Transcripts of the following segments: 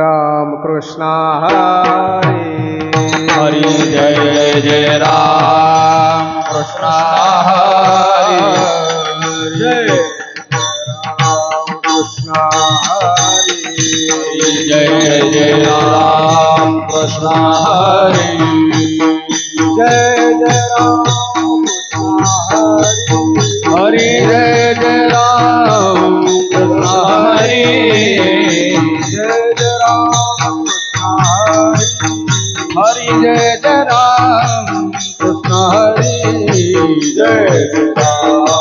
राम कृष्ण हरी हरी जय जय राम कृष्ण हरी जय राम कृष्ण हरी जय जय राम कृष्ण हरी जय जय राम कृष्ण हरी हरी जय जय राम कृष्ण हरी जय जय राम कृष्ण हरी हरि जय जय राम कृष्ण हरि जय जय राम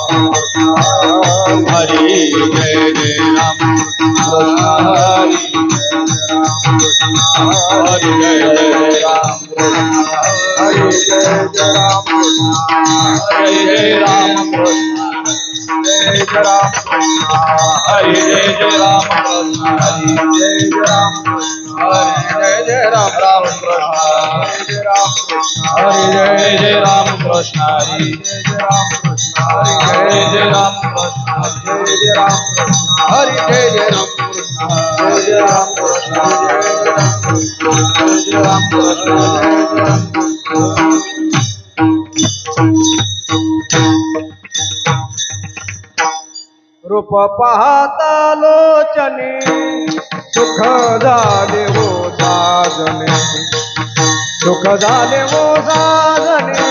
कृष्ण हरि जय जय राम कृष्ण हरि हरि जय जय राम कृष्ण हरी जय जय राम कृष्ण हरि जय राम कृष्ण जय जय राम कृष्ण हरि जय जय राम कृष्ण हरि जय जय राम कृष्ण हरि जय जय राम राम कृष्ण जय राम कृष्ण हरि जय जय राम कृष्ण हरि जय जय राम कृष्ण जय जय राम कृष्ण जय जय राम कृष्ण हरि जय जय राम कृष्ण जय जय राम कृष्ण जय जय राम कृष्ण जय जय राम कृष्ण रूप पाहता लोचने सुख झाले हो साजने सुख झाले हो साजने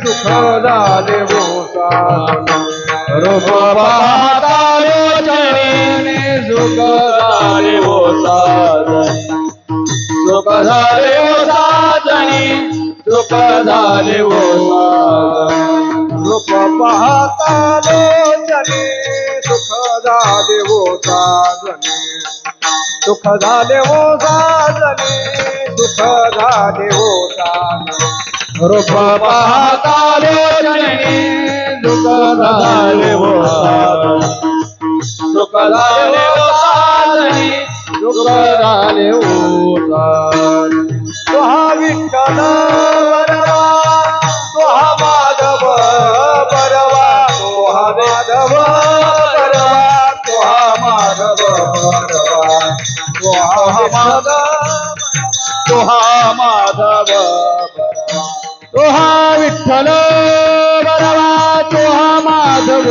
सुख झाले हो साजने रूप पाहता लोचने सुख झाले हो साजनी सुख झाले हो साजनी सुख झाले हो साजनी रूप पाहता लोचने सुख झाले हो साजने सुख झाले हो साजने सुख झाले हो साजने रूप पाहता लोचने सुख झाले हो साजनी सुख झाले हो साजनी सुख झाले हो साजनी तो हा विठ्ठल बरवा तो हा माधव बरवा तो हा माधव बरवा तो हा माधव बरवा तो हा माधव तो हा माधव बरवा तो हा विठ्ठल बरवा तो हा माधव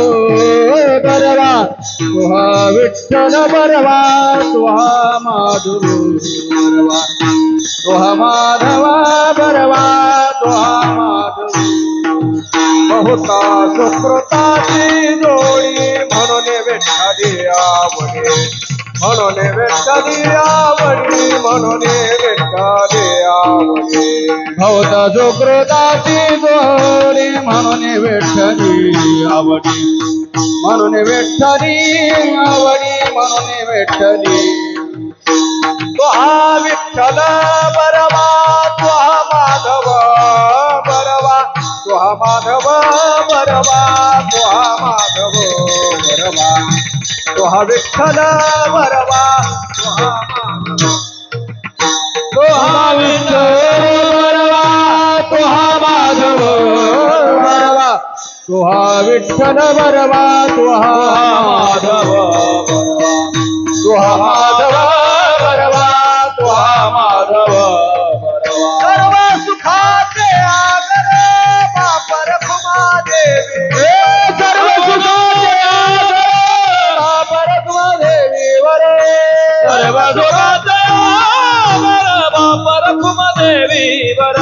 बरवा तो हा विठ्ठल बरवा तो हा माधव बरवा तो हा माधव बरवा तो हा माधव बहुता सुकृताची जोडी म्हणून विठ्ठली आवडे म्हणून विठ्ठली आवडी म्हणून विठ्ठली आवडे भवत सुकृताची जोडी म्हणून विठ्ठली आवडी म्हणून विठ्ठली आवडी म्हणून विठ्ठली तो हा विठ्ठल बरवा तो हा माधव बरवा तो हा माधव बरवा तो हा माधव बरवा तो हा विठ्ठल बरवा तो हा माधव तो हा विठ्ठल बरवा तो हा माधव बरवा तो हा विठ्ठल बरवा तो हा माधव बरवा तो हा माधव बरवा तो हा माधव बरवा सर्व सुखाचे आगर बापर देवी सर्व सुखाचे आदर बापर देवी वर सर्व सुखाचे आदर बाप रखुमदेवी वर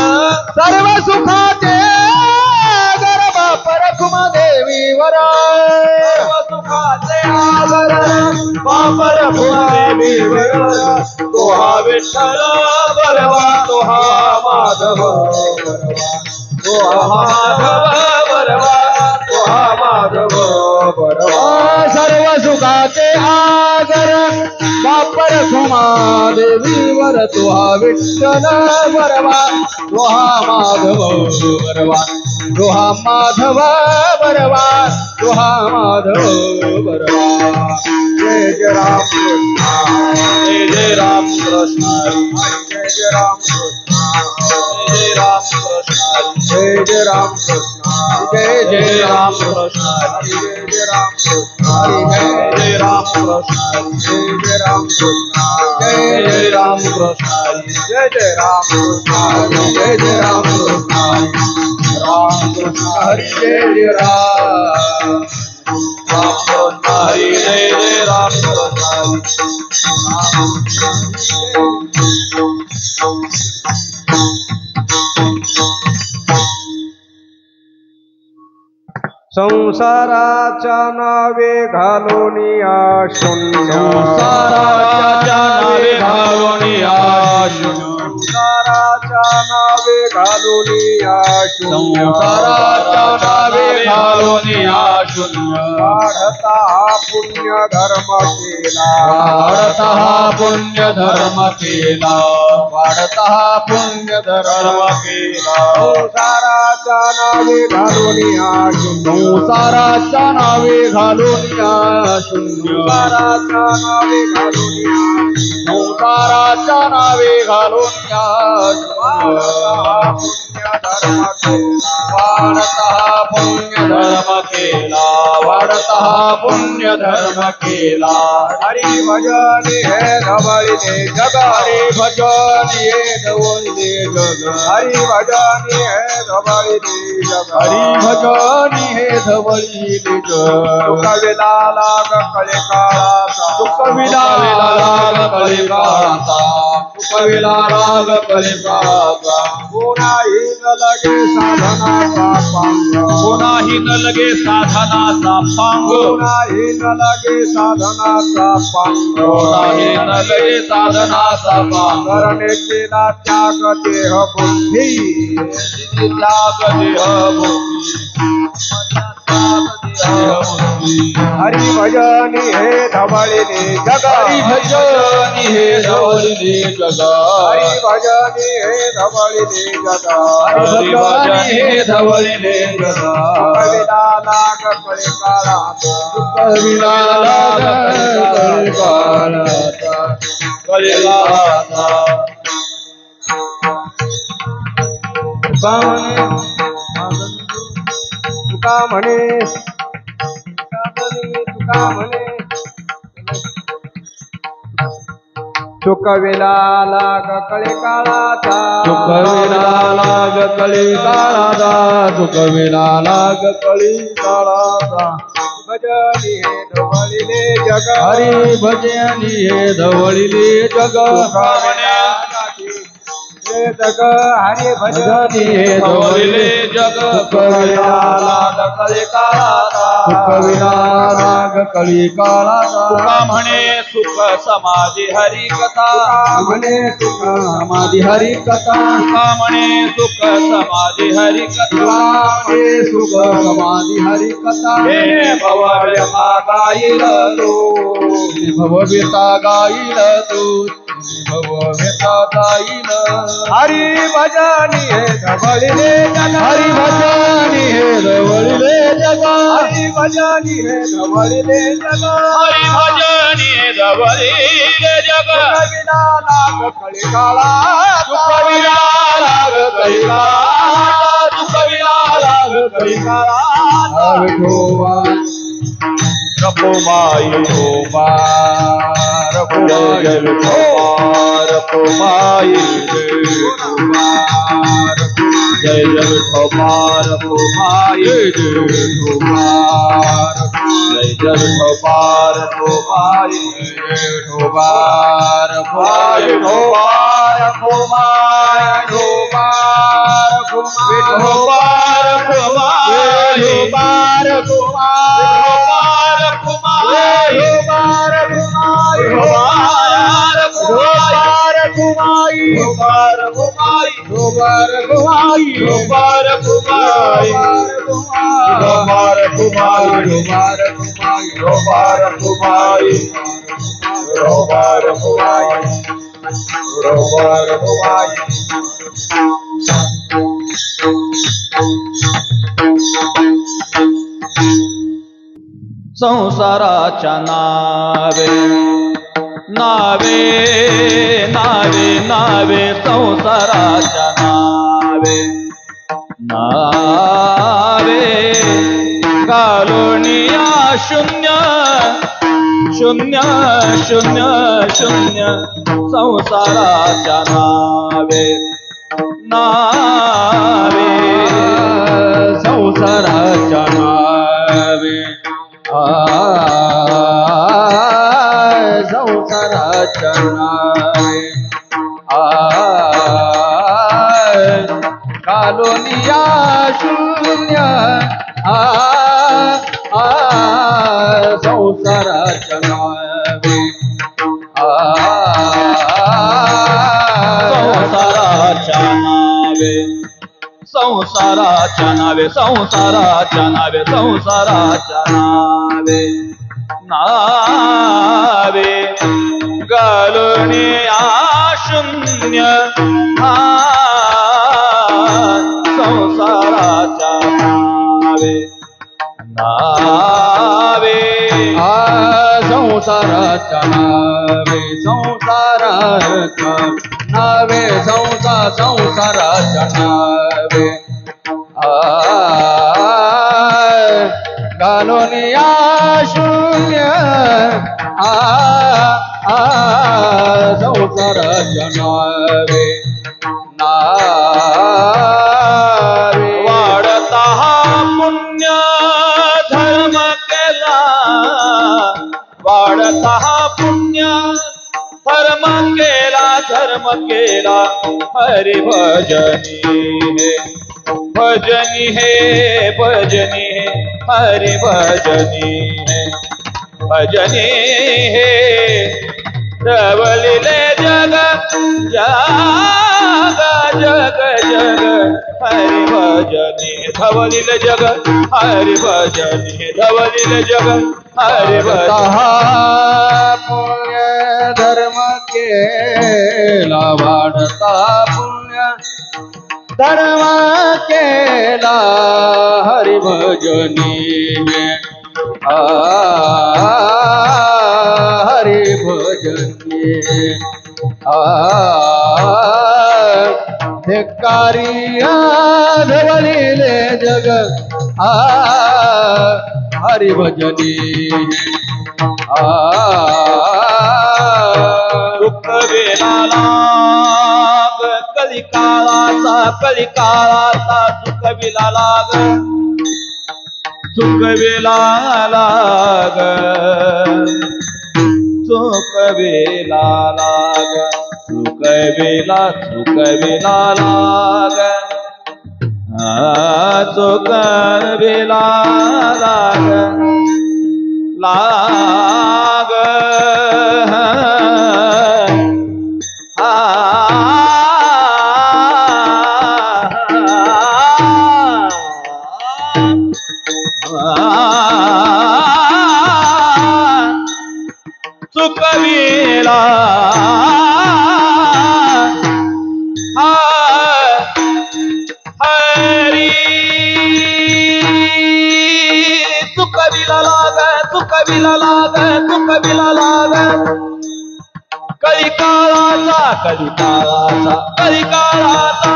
सर्व सुखाचे आगर बापर देवी वर सर्व सुखाचे आगर बाप रखुमदेवी वर तो हा विठ्ठल बरवा तो हा माधव बरवा तो हा माधव बरवा तो हा माधव बरवा सर्व सुखाचे आगर बापर देवी वर तो हा विठ्ठल बरवा रोहा माधव बरवान रोहा माधव बरवान रोहा माधव बरवान जय जय राम कृष्ण जय जय राम कृष्ण जय जय राम कृष्ण जय राम कृष्ण जय जय राम कृष्ण जय जय राम कृष्ण जय जय राम कृष्ण जय जय राम कृष्ण जय जय राम कृष्ण जय जय राम कृष्ण जय जय राम कृष्ण जय जय राम कृष्ण राम कृष्ण हरि जय जय राम राम कृष्ण हरि जय जय राम कृष्ण संसाराच्या नावे घालून या शून्य संसाराच्या नावे घालून या शून्य संसाराच्या नावे घालून या शून्य संसाराच्या नावे घालून या शून्य वाढता पुण्य धर्म केला वाढता पुण्य धर्म केला वाढता पुण्य धर्म केला संसाराच्या नावे घालून या शून्य संसाराच्या नावे घालून या शून्य संसाराच्या नावे घालून या संसाराच्या नावे घालून या पुण्य धर्म केला वाढता पुण्य धर्म केला हरी भजन हे धवळीने जग हरी भजन ये धवळीने जग हरी भजन हे धवळीने जग हरी भजन हे धवळीने जग कविला लाग कळे काळाचा कविला राग कलिकाचा कविला राग कलिकाचा कोणाही न लगे साधनाचा पांग कोणाही न लगे साधनाचा पांग कोणाही न लगे साधनाचा पांग कोणाही न लगे साधनाचा पांग करणे केला त्याग देह बुद्धी त्याग देह बुद्धी हरी भजन हे धवळीने जग हरी भजन हे धवळीने जग हरी भजन हे धवळीने जग हरी भजन हे धवळीने जग कविला लाग कळे काळाचा कविला राग कलिकाचा कलिकाचा तुका म्हणे तुका म्हणे चुकविला लाग कळे काळाचा चुकविला लाग कलिकाळाचा चुकविला लाग कलिकाळाचा भजनी हे धवळीने जग हरी भजनी हे धवळीले जग हे जग हरी भजनी हे धवळीले जग कविला लाग कलिकाळाचा चुकविला लाग कलिकाळाचा तुका म्हणे सुख समाधी हरी कथा म्हणे तुका समाधी हरी कथा तुका म्हणे सुख समाधी हरी कथा हे सुख समाधी हरी कथा हे भवव्यथा गाईल तू भवव्यथा गाईल तू भवव्यथा गाईल हरी भजनी हे धवळीने जग हरी भजनी हे धवळीले जग हरी भजनी हे धवळीने जग हरी भजनी हे धवळीले जग कविला लाग कळे काळा कविला लाग कलिकाळा कविला लाग कलिकाळा विठोबा रखुमाई विठोबा रखुमाई विठोबा रखुमाई विठोबा जय जय विठोबा रखुमाई विठोबा जय जय विठोबा रखुमाई विठोबा रखुमाई विठोबा रखुमाई विठोबा विठोबा रखुमाई विठोबा Robar, संसाराच्या नावे नावे नावे नावे संसाराच्या नावे नावे कालोनिया शून्य शून्य शून्य शून्य संसाराच्या नावे नावे संसाराच्या नावे संसाराच्या नावे कालोनिया शून्य संसाराच्या नावे संसाराच्या नावे संसाराच्या नावे संसाराच्या नावे संसाराच्या नावे नावे गलोनिया शून्य संसाराच्या नावे नावे संसाराच्या नावे संसाराच्या नावे संसाराच्या नावे कालोनिया शून्य संसाराच्या नावे नावे वाढता पुण्य धर्म केला वाढता पुण्य धर्म केला हरि भजनी है हरि भजनी है धवलिले जग जग जग हरि भजनी धवलिले जग हरि भजनी धवलिले जग हरि भजनी पुण्य धर्म केला वाढता पुण्य धर्म केला हरि भजनी हरि भजनी धिक्कारिया धवलिले जग हरि भजनी दुःख वेलाला कलिकाळाचा सुख विलाला सुख विलाला सुख विलाला सुख विलाला सुख विलाला लाग सुखविला हरी सुखविला लाग कलिकाळाचा सुखविला लाग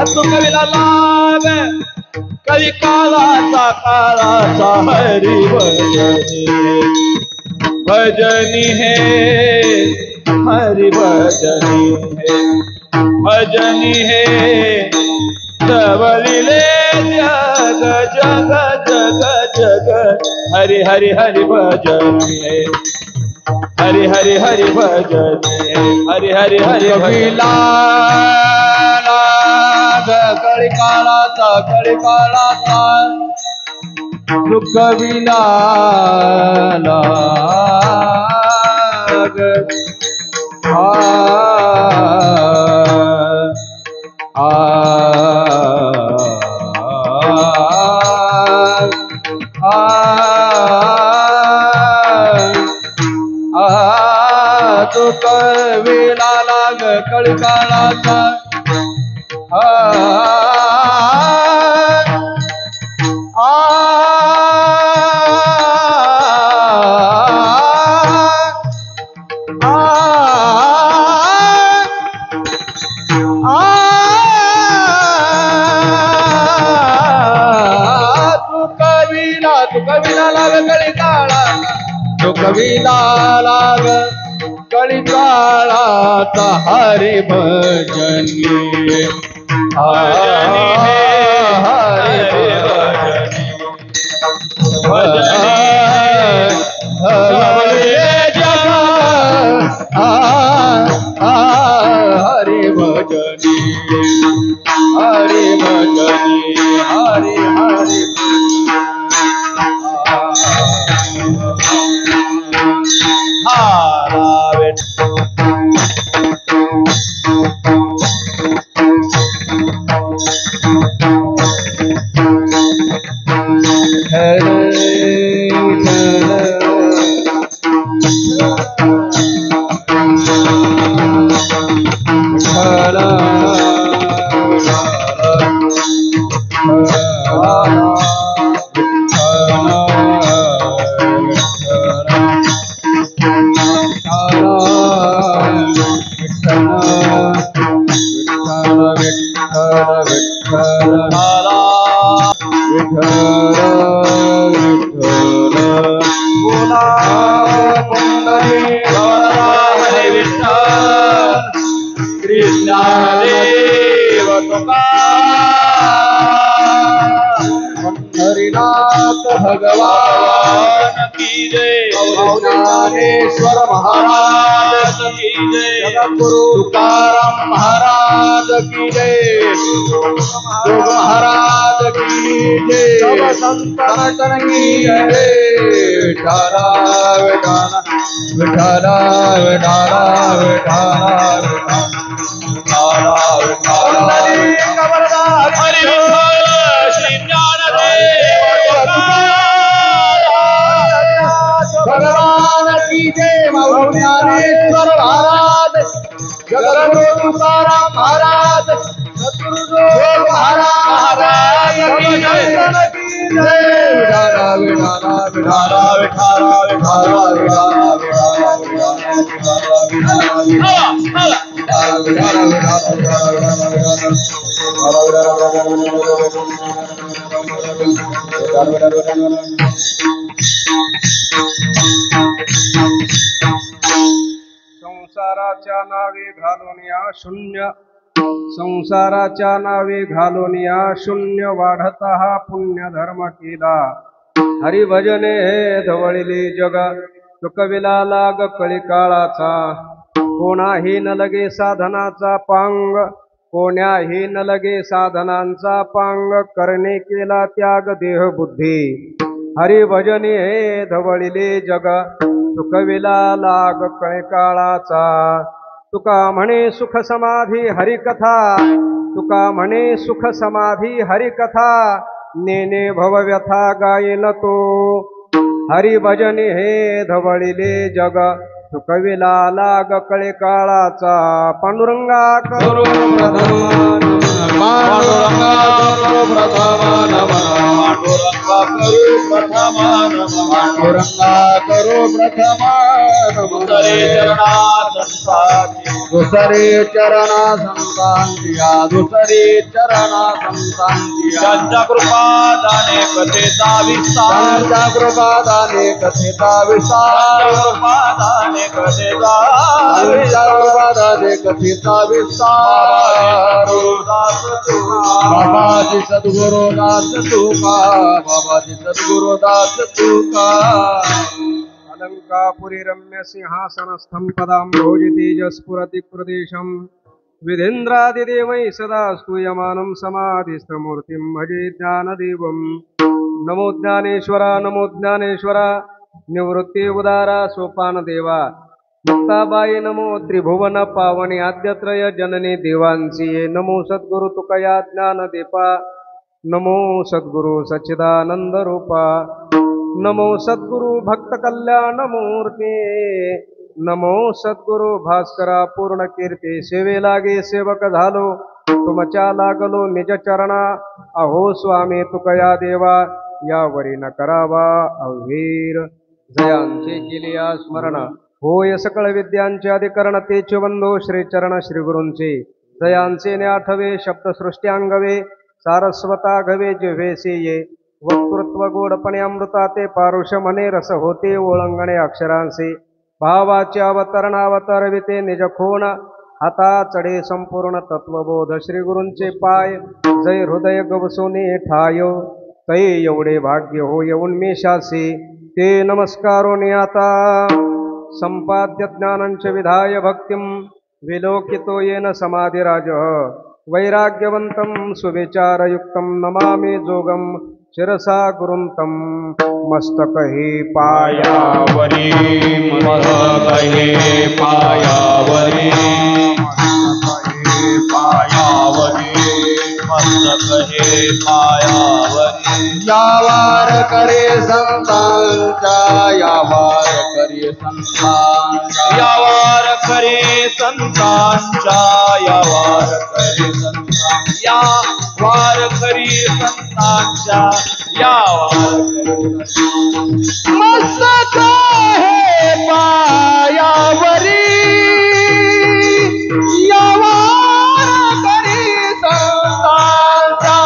सुखविला लाग कलिकाळाचा काळाचा हरि भजनी है हरि भजनी है धवलिले जग जग जग जग हरि हरि हरि भजनी है हरि हरि हरि भजनी हरि हरि हरि कलिकाळाचा सुख विना लाग सुख विना लाग कळकाळाचा कविला लाग कळीकाळाचा हरी भजनी हरी भजनी हरी भजनी हरी हरी भगवान की जय ज्ञानेश्वर महाराज की जय जगद्गुरु तुकाराम महाराज की जय योग महाराज की जय सब संतन की जय विठाला विठाला विठाला विठाला विठाला विठाला हरि श्री ज्ञानदेव भगवान की जय ज्ञानेश्वर महाराज जगद्गुरु तुकाराम महाराज सद्गुरु महाराज की जय विठाला विठाला विठाला विठाला विठाला संसाराच्या नावे घालून या शून्य संसाराच्या नावे घालून या शून्य वाढता हा पुण्य धर्म केला हरिभजने हे धवळिले जग चुकविला लाग कळीकाळाचा कोणाही न लगे साधनाचा पांग कोण्याही न लगे साधनांचा पांग करणे केला त्याग देह बुद्धी हरिभजने हे धवळिले जग चुकविला लाग कळीकाळाचा तुका म्हणे सुख समाधी हरिकथा तुका म्हणे सुख समाधी हरिकथा नेने भवव्यथा गायेल तो हरिभजने हे धवळिले जग चुकविला लाग कळीकाळाचा पांडुरंगा करो पांडुरंगा करो प्रथम नमः पांडुरंगा करो प्रथम नमः पांडुरंगा करो प्रथम दुसरे चरणा संतांतिया दुसरे चरणा संतांतिया त्यांच्या कृपादाने कथेचा विस्तार त्यांच्या कृपादाने कथेचा विस्तार कृपादाने कथेचा विस्तार बाबाजी सद्गुरुदास तुका बाबाजी सद्गुरुदास तुका अलंकापुरी रम्य सिंहासन स्तंपदां भोजि तेजस्फुरति प्रदेशं विधेन्द्रादिदेवैः सदा स्तूयमानं समाधिस्थमूर्तिं भजे ज्ञानदेवम्। नमो ज्ञानेश्वर निवृत्ति उदारा सोपानदेवा। मुक्ताबाई नमो त्रिभुवन पावनी आद्यत्रय जननी देवांसी। नमो सद्गुरु तुकया ज्ञानदीपा। नमो सद्गुरु सच्चिदानंद रूपा। नमो सद्गुरु भक्त कल्याण मूर्ती। नमो सद्गुरु भास्करा पूर्ण कीर्ती। सेवे लागे सेवक झालो तुमच्या लागलो निज चरणा। अहो स्वामी तुकया देवा यावरी न करावा अवहीर। जयांचे केलिया स्मरण होय सकळ विद्यांचे अधिकरण तेचे वंदो श्रीचरण श्रीगुरूंचे। जयांचे ने आठवे शब्दसृष्टी अंगवे सारस्वता घवे जिव्हेसे ये। वक्तृत्व गोडपणे अमृता ते पारुष मने रस होते ओळंगणे अक्षरांचे। भावाचे अवतरणावतरविते निज खोण हाता चढे संपूर्ण तत्वबोध। श्रीगुरूंचे पाय जय हृदय गवसोने ठाय। तै एवढे भाग्य हो येऊन मेषासे ते नमस्कारोने आता। संपाद्य ज्ञानंच विधाय भक्तिं विलोकितो येन समाधिराज। वैराग्यवंतं सुविचारयुक्तं नमामि जोगं शिरसा गुरुंतं। मस्तक हे पायावरी मस्तक हे पायावरी पायावरी मस्तक हे पायावरी। यावार करे संतांचा यावार करे संतांचा यावार करे संतांचा यावार करे संतांचा यावार करे संतांचा यावार करे। मस्तक हे पायावरी यावार करे संतांचा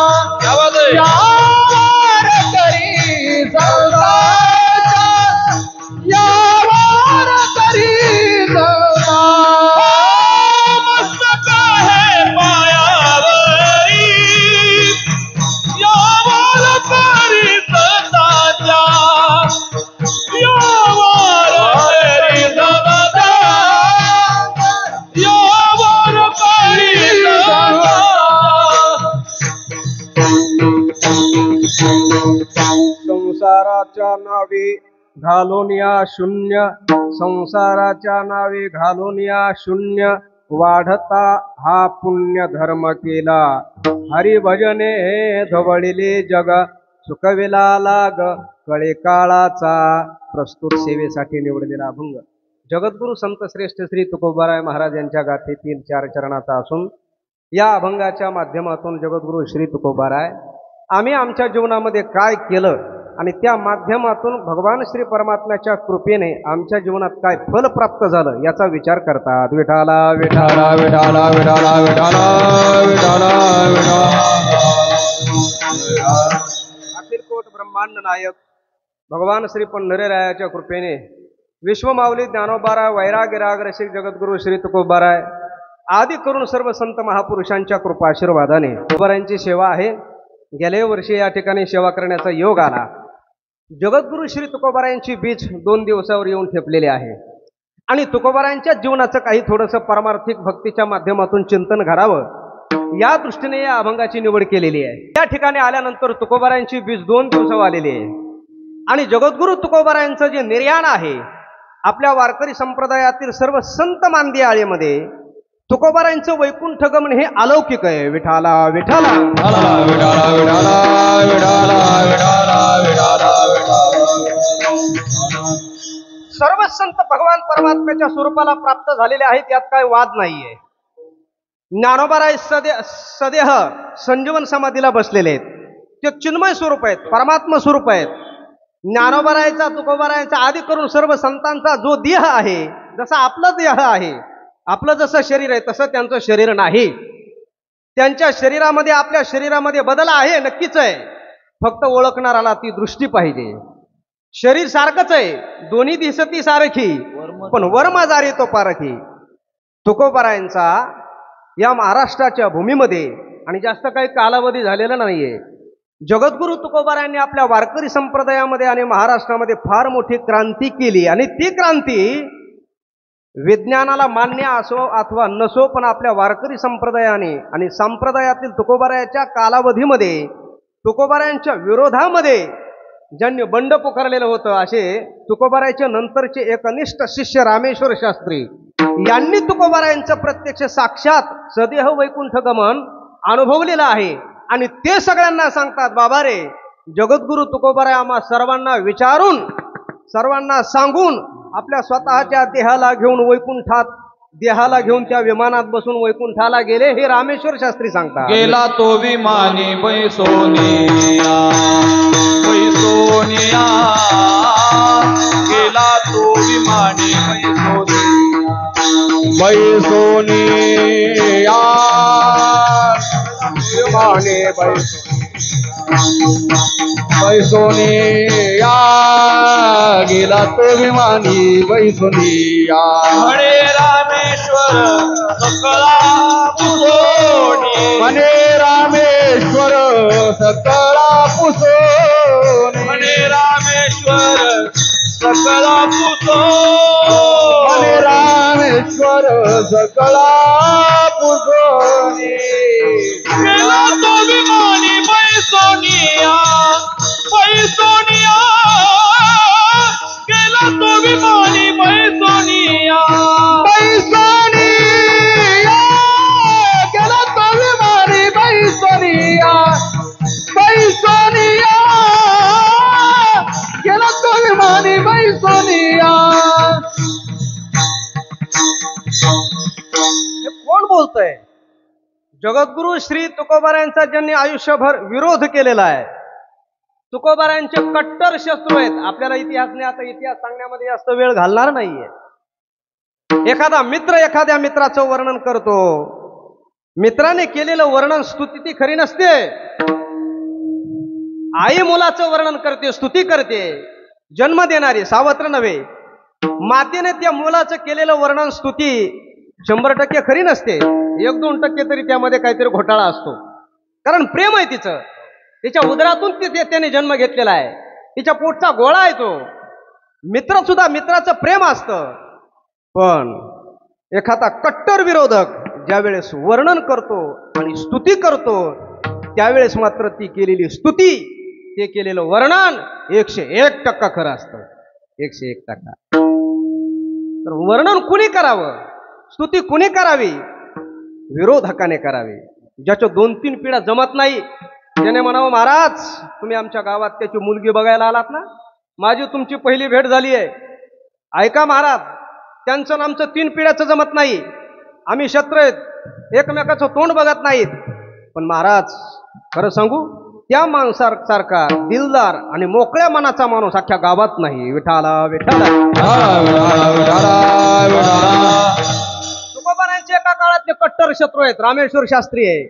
यावार करे संतांचा यावार करे संतांचा। मस्तक हे पायावरी यावार करे संतांचा यावार करे संतांचा यावार करे संतांचा। संसाराच्या नावे घालून या शून्य। संसाराच्या नावे घालून या शून्य। वाढता हा पुण्य धर्म केला। हरिभजने हे धवळिले जग सुखविला लाग कळे काळाचा। प्रस्तुत सेवेसाठी निवडलेला अभंग जगद्गुरु संत श्रेष्ठ श्री तुकोबाराय महाराज यांच्या गाथेतील 4 चरणाचा असून या अभंगाच्या माध्यमातून जगद्गुरु श्री तुकोबाराय आम्ही आमच्या जीवनामध्ये काय केलं आणि त्या माध्यमातून भगवान श्री परमात्म्याच्या कृपेने आमच्या जीवनात काय फल प्राप्त झालं याचा विचार करतात। विठाला विठाला विठाला विठाला विठाला विठाला विठाला। अखिल कोट ब्रह्मांड नायक भगवान श्री पंढरीरायाच्या कृपेने विश्वमाऊली ज्ञानोबाराय वैराग्य राग रसिक जगद्गुरु श्री तुकोबाराय आदी करून सर्व संत महापुरुषांच्या कृपा आशीर्वादाने तुकोबारायांची सेवा आहे। गेल्या वर्षी या ठिकाणी सेवा करण्याचा योग आला। जगद्गुरु श्री तुकोबारायांची बीज 2 दिवसावर येऊन ठेपलेली आहे आणि तुकोबारायांच्या जीवनाचं काही थोडंसं पारमार्थिक भक्तीच्या माध्यमातून चिंतन घडावं या दृष्टीने या अभंगाची निवड केलेली आहे। या ठिकाणी आल्यानंतर तुकोबारायांची बीज 2 दिवसावर आलेली आहे आणि जगद्गुरु तुकोबारायांचं जे निर्याण आहे आपल्या वारकरी संप्रदायातील सर्व संत मांदियाळीमध्ये तुकोबारायांचं वैकुंठ गमन हे अलौकिक आहे। विठाला विठाला विठाला विठाला विठाला विठाला विठाला सर्व संत भगवान परमात्म्याच्या स्वरूपाला प्राप्त झालेले आहेत यात काही वाद नाहीये। ज्ञानोबाराय सदेह संजीवन समाधीला बसलेले आहेत। ते चिन्मय स्वरूप आहेत परमात्मा स्वरूप आहेत। ज्ञानोबारायचा तुकोबारायांचा आदी करून सर्व संतांचा जो देह आहे जसा आपला देह आहे आपलं जसं शरीर आहे तसं त्यांचं शरीर नाही। त्यांच्या शरीरामध्ये आपल्या शरीरामध्ये बदल आहे नक्कीच आहे फक्त ओळखणाराला ती दृष्टी पाहिजे। शरीर सारखंच आहे दोन्ही दिसती सारखी पण वर्म जारी तो पारखी। तुकोबारायांचा या महाराष्ट्राच्या भूमीमध्ये आणि जास्त काही कालावधी झालेला नाहीये। जगद्गुरु तुकोबारायांनी आपल्या वारकरी संप्रदायामध्ये आणि महाराष्ट्रामध्ये फार मोठी क्रांती केली आणि ती क्रांती विज्ञानाला मान्य असो अथवा नसो, पण आपल्या वारकरी संप्रदायाने आणि संप्रदायातील तुकोबारायाच्या कालावधीमध्ये तुकोबारायांच्या विरोधामध्ये ज्यांनी बंड पुकारलेलं होतं, असे तुकोबारायाच्या नंतरचे एकनिष्ठ शिष्य रामेश्वर शास्त्री यांनी तुकोबारायांचं प्रत्यक्ष साक्षात सदेह वैकुंठ गमन अनुभवलेलं आहे. आणि ते सगळ्यांना सांगतात, बाबा रे, जगद्गुरु तुकोबाराय आम्हा सर्वांना विचारून, सर्वांना सांगून आपल्या स्वतःच्या देहाला घेऊन वैकुंठात, देहाला घेऊन त्या विमानात बसून वैकुंठाला गेले, हे रामेश्वर शास्त्री सांगतात. गेला तो विमानी बैसोनिया, बैसोनिया, गेला तो विमानी बैसोनिया, बैसोनिया, विमाने बैसोनिया, गेला तो विमानी बैसोनिया. म्हणे रामेश्वर सकळा पुसोनी, म्हणे रामेश्वर सकळा पुसोनी, म्हणे रामेश्वर सकळा पुसोनी, म्हणे रामेश्वर सकळा पुसोनी. गेला तो विमानी बैसोनिया, बैसोनिया, गेला तो विमानी बैसोनिया, बैसोनिया, गेला तो विमानी बैसोनिया, बैसोनिया, गेला तो विमानी बैसोनिया. हे कोण बोलतंय? जगद्गुरु श्री तुकोबारायांचा ज्यांनी आयुष्यभर विरोध केलेला आहे, तुकोबारायांचे कट्टर शत्रू आहेत. आपल्याला इतिहासने आता इतिहास सांगण्यामध्ये जास्त वेळ घालणार नाहीये. एखादा मित्र एखाद्या मित्राचं वर्णन करतो, मित्राने केलेलं वर्णन स्तुती ती खरी नसते. आई मुलाचं वर्णन करते, स्तुती करते, जन्म देणारी, सावत्र नव्हे. मातेने त्या मुलाचं केलेलं वर्णन स्तुती 100% खरी नसते. 1-2% तरी त्यामध्ये काहीतरी घोटाळा असतो. कारण प्रेम आहे तिचं, तिच्या उदरातून त्याने जन्म घेतलेला आहे, तिच्या पोटचा गोळा आहे तो. मित्र सुद्धा मित्राचं प्रेम असतं. पण एखादा कट्टर विरोधक ज्यावेळेस वर्णन करतो आणि स्तुती करतो, त्यावेळेस मात्र ती केलेली स्तुती, ते केलेलं वर्णन 101% खरं असतं. 101%. तर वर्णन कुणी करावं, स्तुती कुणी करावी? विरोधकाने करावी. ज्याच्या 2-3 पिढ्या जमत नाही, त्याने म्हणावं, महाराज तुम्ही आमच्या गावात त्याची मुलगी बघायला आलात ना, माझी तुमची पहिली भेट झाली आहे. ऐका महाराज, त्यांचं आमचं 3 पिढ्याचं जमत नाही, आम्ही शत्रू आहेत, एकमेकाचं तोंड बघत नाहीत. पण महाराज खरं सांगू, त्या माणसासारखा दिलदार आणि मोकळ्या मनाचा माणूस अख्ख्या गावात नाही. विठाला विठाला. तुकोबारायांचे एका काळातले कट्टर शत्रू आहेत रामेश्वर शास्त्री आहे,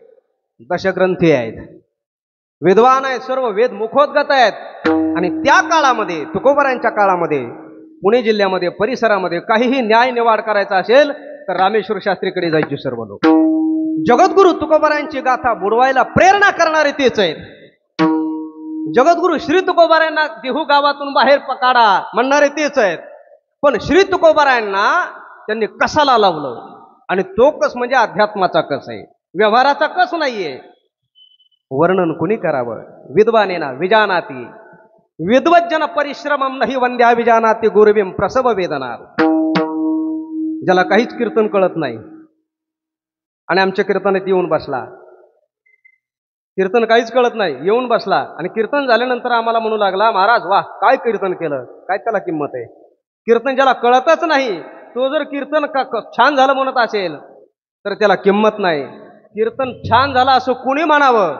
दशग्रंथी आहेत, विद्वान आहेत, सर्व वेद मुखोद्गत आहेत. आणि त्या काळामध्ये, तुकोबारायांच्या काळामध्ये, पुणे जिल्ह्यामध्ये परिसरामध्ये काहीही न्याय निवाड करायचा असेल तर रामेश्वर शास्त्रीकडे जायचे सर्व लोक. जगद्गुरु तुकोबारायांची गाथा बुडवायला प्रेरणा करणारे तेच आहेत. जगद्गुरु श्री तुकोबारायांना देहू गावातून बाहेर काढा म्हणणारे तेच आहेत. पण श्री तुकोबारायांना त्यांनी कसाला लावलं, आणि तो कस म्हणजे अध्यात्माचा कस आहे, व्यवहाराचा कस नाहीये. वर्णन कुणी करावं? विद्वानेना विजानाती, विद्वज्जन परिश्रमम नाही वंद्या विजानाती गुरुविम प्रसव वेदना. ज्याला काहीच कीर्तन कळत नाही आणि आमच्या कीर्तनात येऊन बसला, कीर्तन काहीच कळत नाही, येऊन बसला आणि कीर्तन झाल्यानंतर आम्हाला म्हणू लागला, महाराज वाह काय कीर्तन केलं, काय त्याला किंमत आहे. कीर्तन ज्याला कळतच नाही, तो जर कीर्तन छान झालं म्हणत असेल तर त्याला किंमत नाही. कीर्तन छान झालं असं कुणी म्हणावं?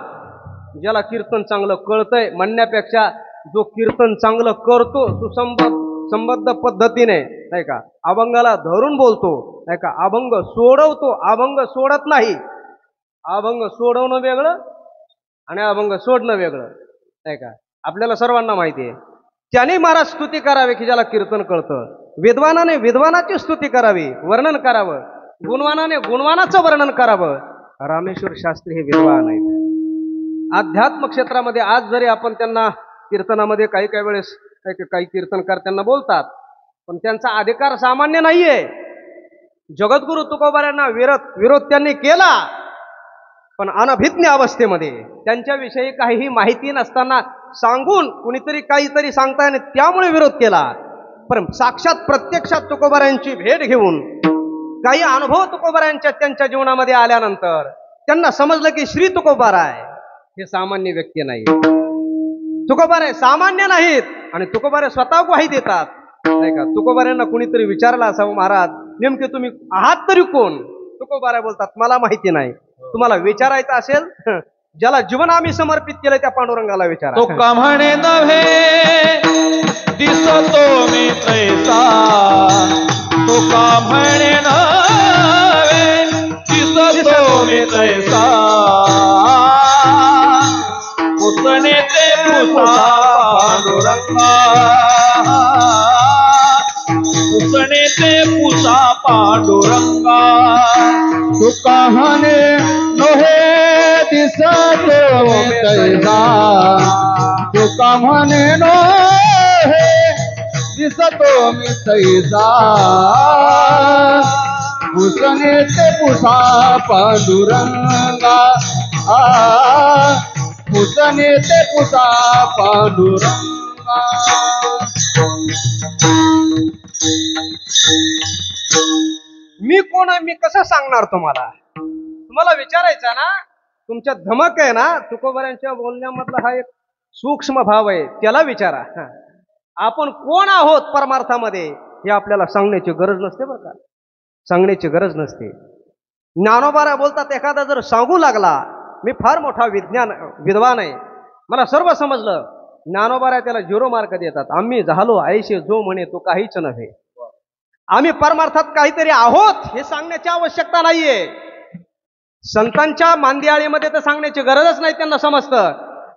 ज्याला कीर्तन चांगलं कळतंय म्हणण्यापेक्षा जो कीर्तन चांगलं करतो, सुसंबद्ध पद्धतीने, नाही का, अभंगाला धरून बोलतो, नाही का, अभंग सोडवतो, अभंग सोडत नाही. अभंग सोडवणं वेगळं आणि अभंग सोडणं वेगळं, नाही का, आपल्याला सर्वांना माहिती आहे. त्याने महाराज स्तुती करावी की ज्याला कीर्तन कळतं. विद्वानाने विद्वानाची स्तुती करावी, वर्णन करावं. गुणवानाने गुणवानाचं वर्णन करावं. रामेश्वर शास्त्री हे विद्वान आहेत. अध्यात्म क्षेत्रामध्ये आज जरी आपण त्यांना कीर्तनामध्ये काही वेळेस काही कीर्तनकार त्यांना बोलतात, पण त्यांचा अधिकार सामान्य नाहीये. जगद्गुरु तुकोबारायांना विरोध त्यांनी केला, पण अनभिज्ञ अवस्थेमध्ये त्यांच्याविषयी काहीही माहिती नसताना सांगून कुणीतरी काहीतरी सांगताय आणि त्यामुळे विरोध केला. पण साक्षात प्रत्यक्षात तुकोबारायांची भेट घेऊन काही अनुभव तुकोबारायांच्या त्यांच्या जीवनामध्ये आल्यानंतर त्यांना समजलं की श्री तुकोबाराय हे सामान्य व्यक्ती नाही. तुकोबाराय सामान्य नाहीत आणि तुकोबाराय स्वतः ग्वाही देतात नाही का. तुकोबारायांना कुणीतरी विचारलं असावं, महाराज नेमके तुम्ही आहात तरी कोण? तुकोबाराय बोलतात, मला माहिती नाही. तुम्हाला विचारायचं असेल ज्याला जीवन आम्ही समर्पित केलं त्या पांडुरंगाला विचारा. तो का म्हणे नव्हे दिसतो मी तैसा, तो का म्हणे नव्हे दिसतो मी तैसा, पुसणे ते पुसा पांडुरंगा, पुसणे ते पुसा पांडुरंगा. तू कहाणे नोहे दिसतो मी तैसा, तू कहाणे नोहे दिसतो मी तैसा, पुसणे ते पुसा पांडुरंगा, पुसणे ते पुसा पांडुरंगा. मी कोण आहे, मी कसं सांगणार तुम्हाला? तुम्हाला विचारायचं ना, तुमच्या धमक आहे ना, तुकोबारायांच्या बोलण्यामधला हा एक सूक्ष्म भाव आहे, त्याला विचारा. आपण कोण आहोत परमार्थामध्ये हे आपल्याला सांगण्याची गरज नसते बरं का, सांगण्याची गरज नसते. ज्ञानोबा बोलतात, एखादा जर सांगू लागला मी फार मोठा विद्वान आहे, मला सर्व समजलं, ज्ञानोबा त्याला 0 मार्क देतात. आम्ही झालो आईशे जो म्हणे तो काहीच नव्हे. आम्ही परमार्थात काहीतरी आहोत हे सांगण्याची आवश्यकता नाहीये. संतांच्या मांदियाळीमध्ये तर सांगण्याची गरजच नाही, त्यांना समजतं.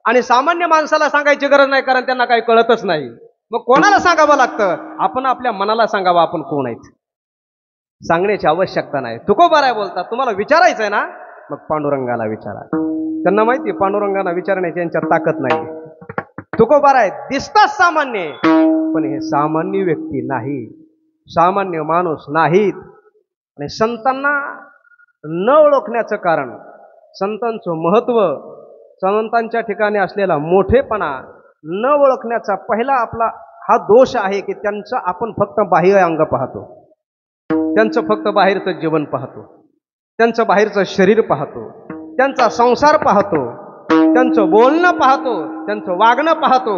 आणि सामान्य माणसाला सांगायची गरज नाही, कारण त्यांना काही कळतच नाही. मग कोणाला सांगावं लागतं? आपण आपल्या मनाला सांगावं आपण कोण आहेत, सांगण्याची आवश्यकता नाही. तुकोबाराय बोलतात, तुम्हाला विचारायचंय ना, मग पांडुरंगाला विचारा. त्यांना माहिती पांडुरंगाला विचारण्याची यांच्यात ताकद नाही. तुकोबाराय दिसतात सामान्य, पण हे सामान्य व्यक्ती नाही, सामान्य माणूस नाहीत. आणि संतांना न ओळखण्याचं कारण, संतांचं महत्व, संतांच्या ठिकाणी असलेला मोठेपणा न ओळखण्याचा पहिला आपला हा दोष आहे की त्यांचं आपण फक्त बाह्य अंग पाहतो, त्यांचं फक्त बाहेरचं जीवन पाहतो, त्यांचं बाहेरचं शरीर पाहतो, त्यांचा संसार पाहतो, त्यांचं बोलणं पाहतो, त्यांचं वागणं पाहतो.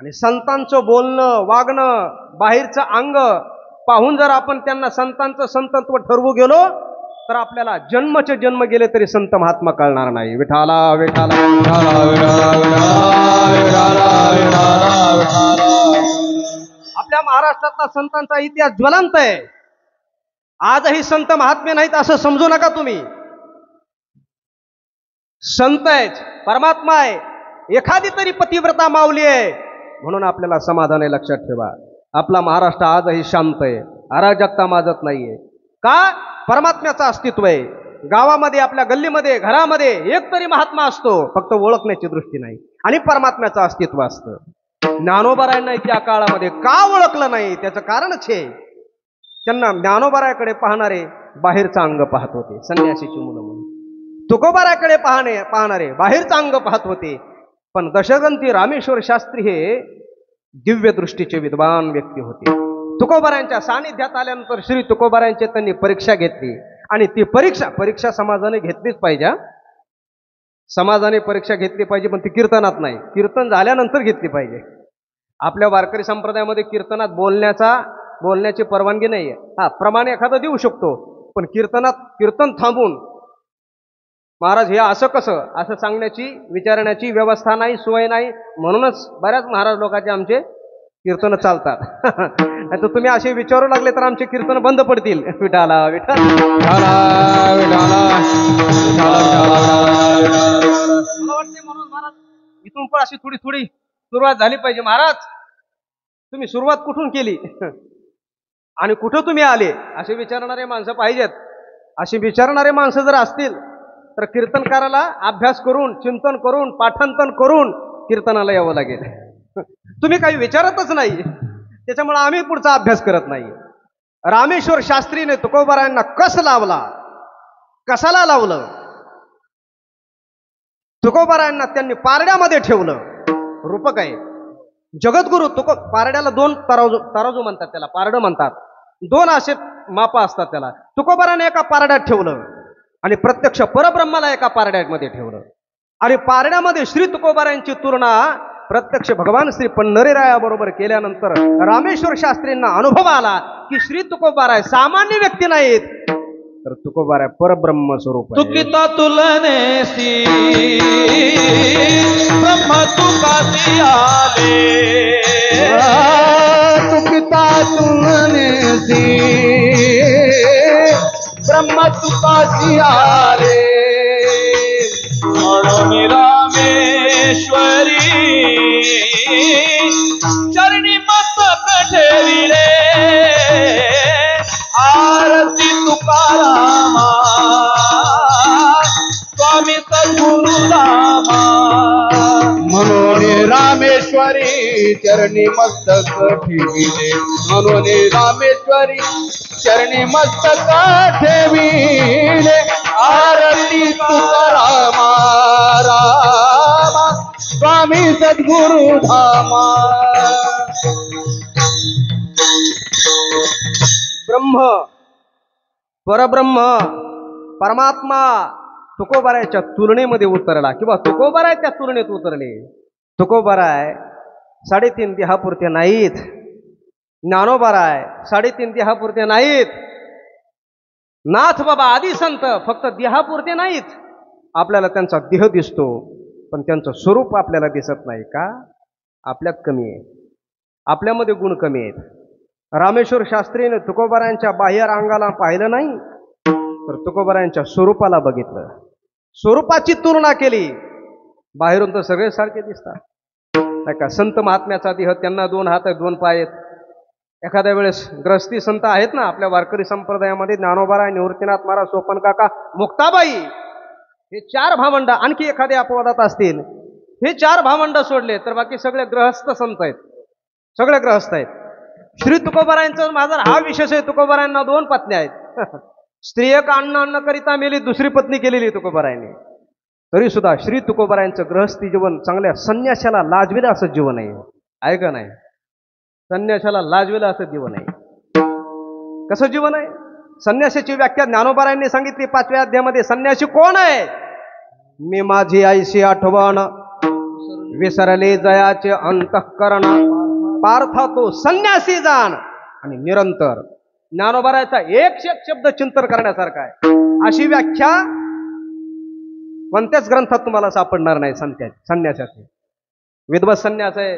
आणि संतांचं बोलणं वागणं बाहेरचं अंग पाहून जर आपण त्यांना संतांचं संतत्व ठरवू गेलो तर आपल्याला जन्मचे जन्म गेले तरी संत महात्मा कळणार नाही. विठाला विठाला विठाला विठाला विठाला विठाला विठाला. आपल्या महाराष्ट्रातला संतांचा इतिहास ज्वलंत आहे. आजही संत महात्मे नाहीत असं समजू नका तुम्ही. संत आहेत, परमात्मा आहे, एखादी तरी पतिव्रता माऊली आहे म्हणून आपल्याला समाधान आहे. लक्षात ठेवा, आपला महाराष्ट्र आजही शांत आहे, अराजकता माजत नाहीये. का? परमात्म्याचं अस्तित्व आहे. गावामध्ये, आपल्या गल्लीमध्ये, घरामध्ये एक तरी महात्मा असतो, फक्त ओळखण्याची दृष्टी नाही, आणि परमात्म्याचं अस्तित्व असतं. ज्ञानोबारायांना त्या काळामध्ये का ओळखलं नाही त्याचं कारणच हे, त्यांना ज्ञानोबारायाकडे पाहणारे बाहेरचं अंग पाहत होते, संन्यासीची मुलं म्हणून. तुकोबारायाकडे पाहणारे बाहेरचं अंग पाहत होते. पण दशगंती रामेश्वर शास्त्री हे दिव्य दृष्टीचे विद्वान व्यक्ती होते. तुकोबारायांच्या सानिध्यात आल्यानंतर श्री तुकोबारायांची त्यांनी परीक्षा घेतली, आणि ती परीक्षा समाजाने घेतलीच पाहिजे. समाजाने परीक्षा घेतली पाहिजे, पण ती कीर्तनात नाही, कीर्तन झाल्यानंतर घेतली पाहिजे. आपल्या वारकरी संप्रदायामध्ये कीर्तनात बोलण्याची परवानगी नाहीये. हा, प्रमाण एखादा देऊ शकतो, पण कीर्तन थांबून महाराज हे असं कसं असं सांगण्याची, विचारण्याची व्यवस्था नाही, सोय नाही. म्हणूनच बऱ्याच महाराज लोकांचे आमचे कीर्तन चालतात. नाही तर तुम्ही असे विचारू लागले तर आमचे कीर्तन बंद पडतील. विठाला विठाला विठाला मला वाटते म्हणून महाराज इथून पण अशी थोडी थोडी सुरुवात झाली पाहिजे. महाराज तुम्ही सुरुवात कुठून केली आणि कुठं तुम्ही आले असे विचारणारे माणसं पाहिजेत. अशी विचारणारे माणसं जर असतील तर कीर्तनकाराला अभ्यास करून, चिंतन करून, पाठांतन करून कीर्तनाला यावं लागेल. तुम्ही काही विचारतच नाही, त्याच्यामुळे आम्ही पुढचा अभ्यास करत नाही. रामेश्वर शास्त्रीने तुकोबारायांना कस लावला, कसाला लावलं? तुकोबारायांना त्यांनी पारड्यामध्ये ठेवलं. रूपक आहे जगद्गुरु. पारड्याला दोन तराजू म्हणतात, त्याला पारडं म्हणतात. दोन असे मापा असतात त्याला. तुकोबाराने एका पारड्यात ठेवलं आणि प्रत्यक्ष परब्रह्माला एका पारड्यामध्ये ठेवलं. आणि पारड्यामध्ये श्री तुकोबारायांची तुलना प्रत्यक्ष भगवान श्री पंढरीरायाबरोबर केल्यानंतर रामेश्वर शास्त्रींना अनुभव आला की श्री तुकोबाराय सामान्य व्यक्ती नाहीत, तर तुकोबाराय परब्रह्म स्वरूप आहे. तुकिता तुलनेसी ब्रह्म तुकासी आले, तुकिता तुलनेसी ब्रह्म तुकासी आले. म्हणून रामेश्वरी चरणी मस्तक ठेविले, आरती तुकारामा स्वामी सद्गुरु रामा. म्हणून रामेश्वरी चरणी मस्तक ठेविले, म्हणून रामेश्वरी चरणी मस्तक ठेविले, आरती तुकारामा रामा स्वामी सद्गुरु धामा. ब्रह्म परब्रह्म परमात्मा तुकोबारायच्या तुलनेमध्ये उतरला किंवा तुकोबाराय त्या तुलनेत उतरले. तुकोबाराय 3.5 देहापुरते नाहीत. ज्ञानोबाराय 3.5 देहापुरते नाहीत. नाथ बाबा आदी संत फक्त देहापुरते नाहीत. आपल्याला त्यांचा देह दिसतो पण त्यांचं स्वरूप आपल्याला दिसत नाही. का? आपल्यात कमी आहे, आपल्यामध्ये गुण कमी आहेत. रामेश्वर शास्त्रीने तुकोबारायांच्या बाह्य अंगाला पाहिलं नाही, तर तुकोबारायांच्या स्वरूपाला बघितलं. स्वरूपाची तुलना केली. बाहेरून तर सगळे सारखे दिसतात नाही का? संत महात्म्याचा देह, त्यांना 2 हात आहेत, 2 पाय आहेत. एखाद्या वेळेस ग्रस्ती संत आहेत ना आपल्या वारकरी संप्रदायामध्ये, ज्ञानोबाराय, निवृत्तीनाथ महाराज, सोपन काका, मुक्ताबाई, हे 4 भावंड, आणखी एखाद्या अपवादात असतील, हे 4 भावंड सोडले तर बाकी सगळे ग्रहस्थ संत आहेत, सगळे ग्रहस्थ आहेत. श्री तुकोबारायांचा माझा हा विशेष आहे. तुकोबारायांना 2 पत्नी आहेत. स्त्री एक अन्न करिता मेली, दुसरी पत्नी केलेली तुकोबारायांनी. तरी सुद्धा श्री तुकोबारायांचं गृहस्थी जीवन चांगल्या संन्याशाला लाजवेलं असं जीवन आहे. आहे का नाही? संन्याशाला लाजवेलं असं जीवन आहे. कसं जीवन आहे? संन्यासाची व्याख्या ज्ञानोबारायांनी सांगितली 5व्या अध्यायामध्ये. संन्यासी कोण आहे? मी माझी आईशी आठवण विसरले जयाचे अंतःकरण, पार्था तो संन्यासी जाण आणि निरंतर. ज्ञानोबारायचा एक शब्द चिंतन करण्यासारखा आहे. अशी व्याख्या कोणत्याच ग्रंथात तुम्हाला सापडणार नाही. संन्यासाचे विधवत संन्यास आहे,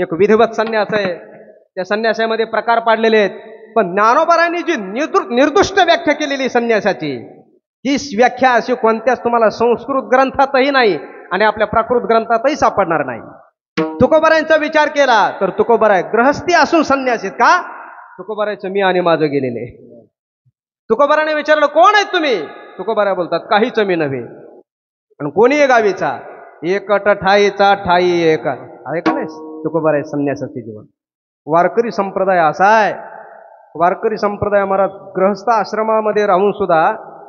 एक विधिवत संन्यास आहे. त्या संन्यासामध्ये प्रकार पाडलेले आहेत. पण ज्ञानोबारायांनी जी निर्दुष्ट व्याख्या केलेली संन्यासाची, ही व्याख्या अशी कोणत्याच तुम्हाला संस्कृत ग्रंथातही नाही आणि आपल्या प्राकृत ग्रंथातही सापडणार नाही. तुकोबारायांचा विचार केला तर तुकोबाराय ग्रहस्थी असून संन्यासीत का? तुकोबारायचं मी आणि माझं गेलेले. तुकोबाराने विचारलं कोण आहेत तुम्ही? तुकोबाराय बोलतात काहीच मी नव्हे आणि कोणी गावीचा, एकट ठाईचा ठाई एक. आहे का नाही? तुकोबाराय संन्यासाचे जीवन. वारकरी संप्रदाय असा आहे. वारकरी संप्रदाय महाराज गृहस्थ आश्रमामध्ये राहून सुद्धा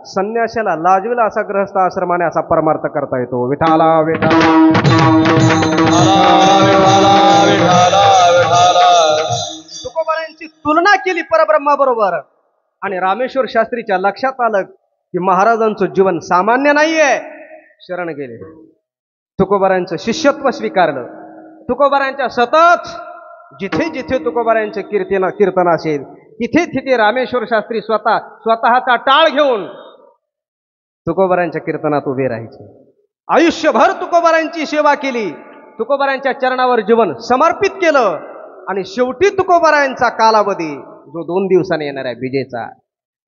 संन्यासाला लाजवेला असा गृहस्थ आश्रमाने असा परमार्थ करता येतो. विठाला विठाला तुकोबारायांची तुलना केली परब्रह्माबरोबर आणि रामेश्वर शास्त्रीच्या लक्षात आलं की महाराजांचं जीवन सामान्य नाहीये. शरण गेले. तुकोबारायांचं शिष्यत्व स्वीकारलं. तुकोबारायांच्या सतत जिथे जिथे तुकोबारायांचे कीर्तन असेल तिथे तिथे रामेश्वर शास्त्री स्वतःचा टाळ घेऊन तुकोबारायांच्या कीर्तनात उभे राहायचे. आयुष्यभर तुकोबारायांची सेवा केली. तुकोबारायांच्या चरणावर जीवन समर्पित केलं आणि शेवटी तुकोबारायांचा कालावधी जो 2 दिवसाने येणार आहे विजेचा,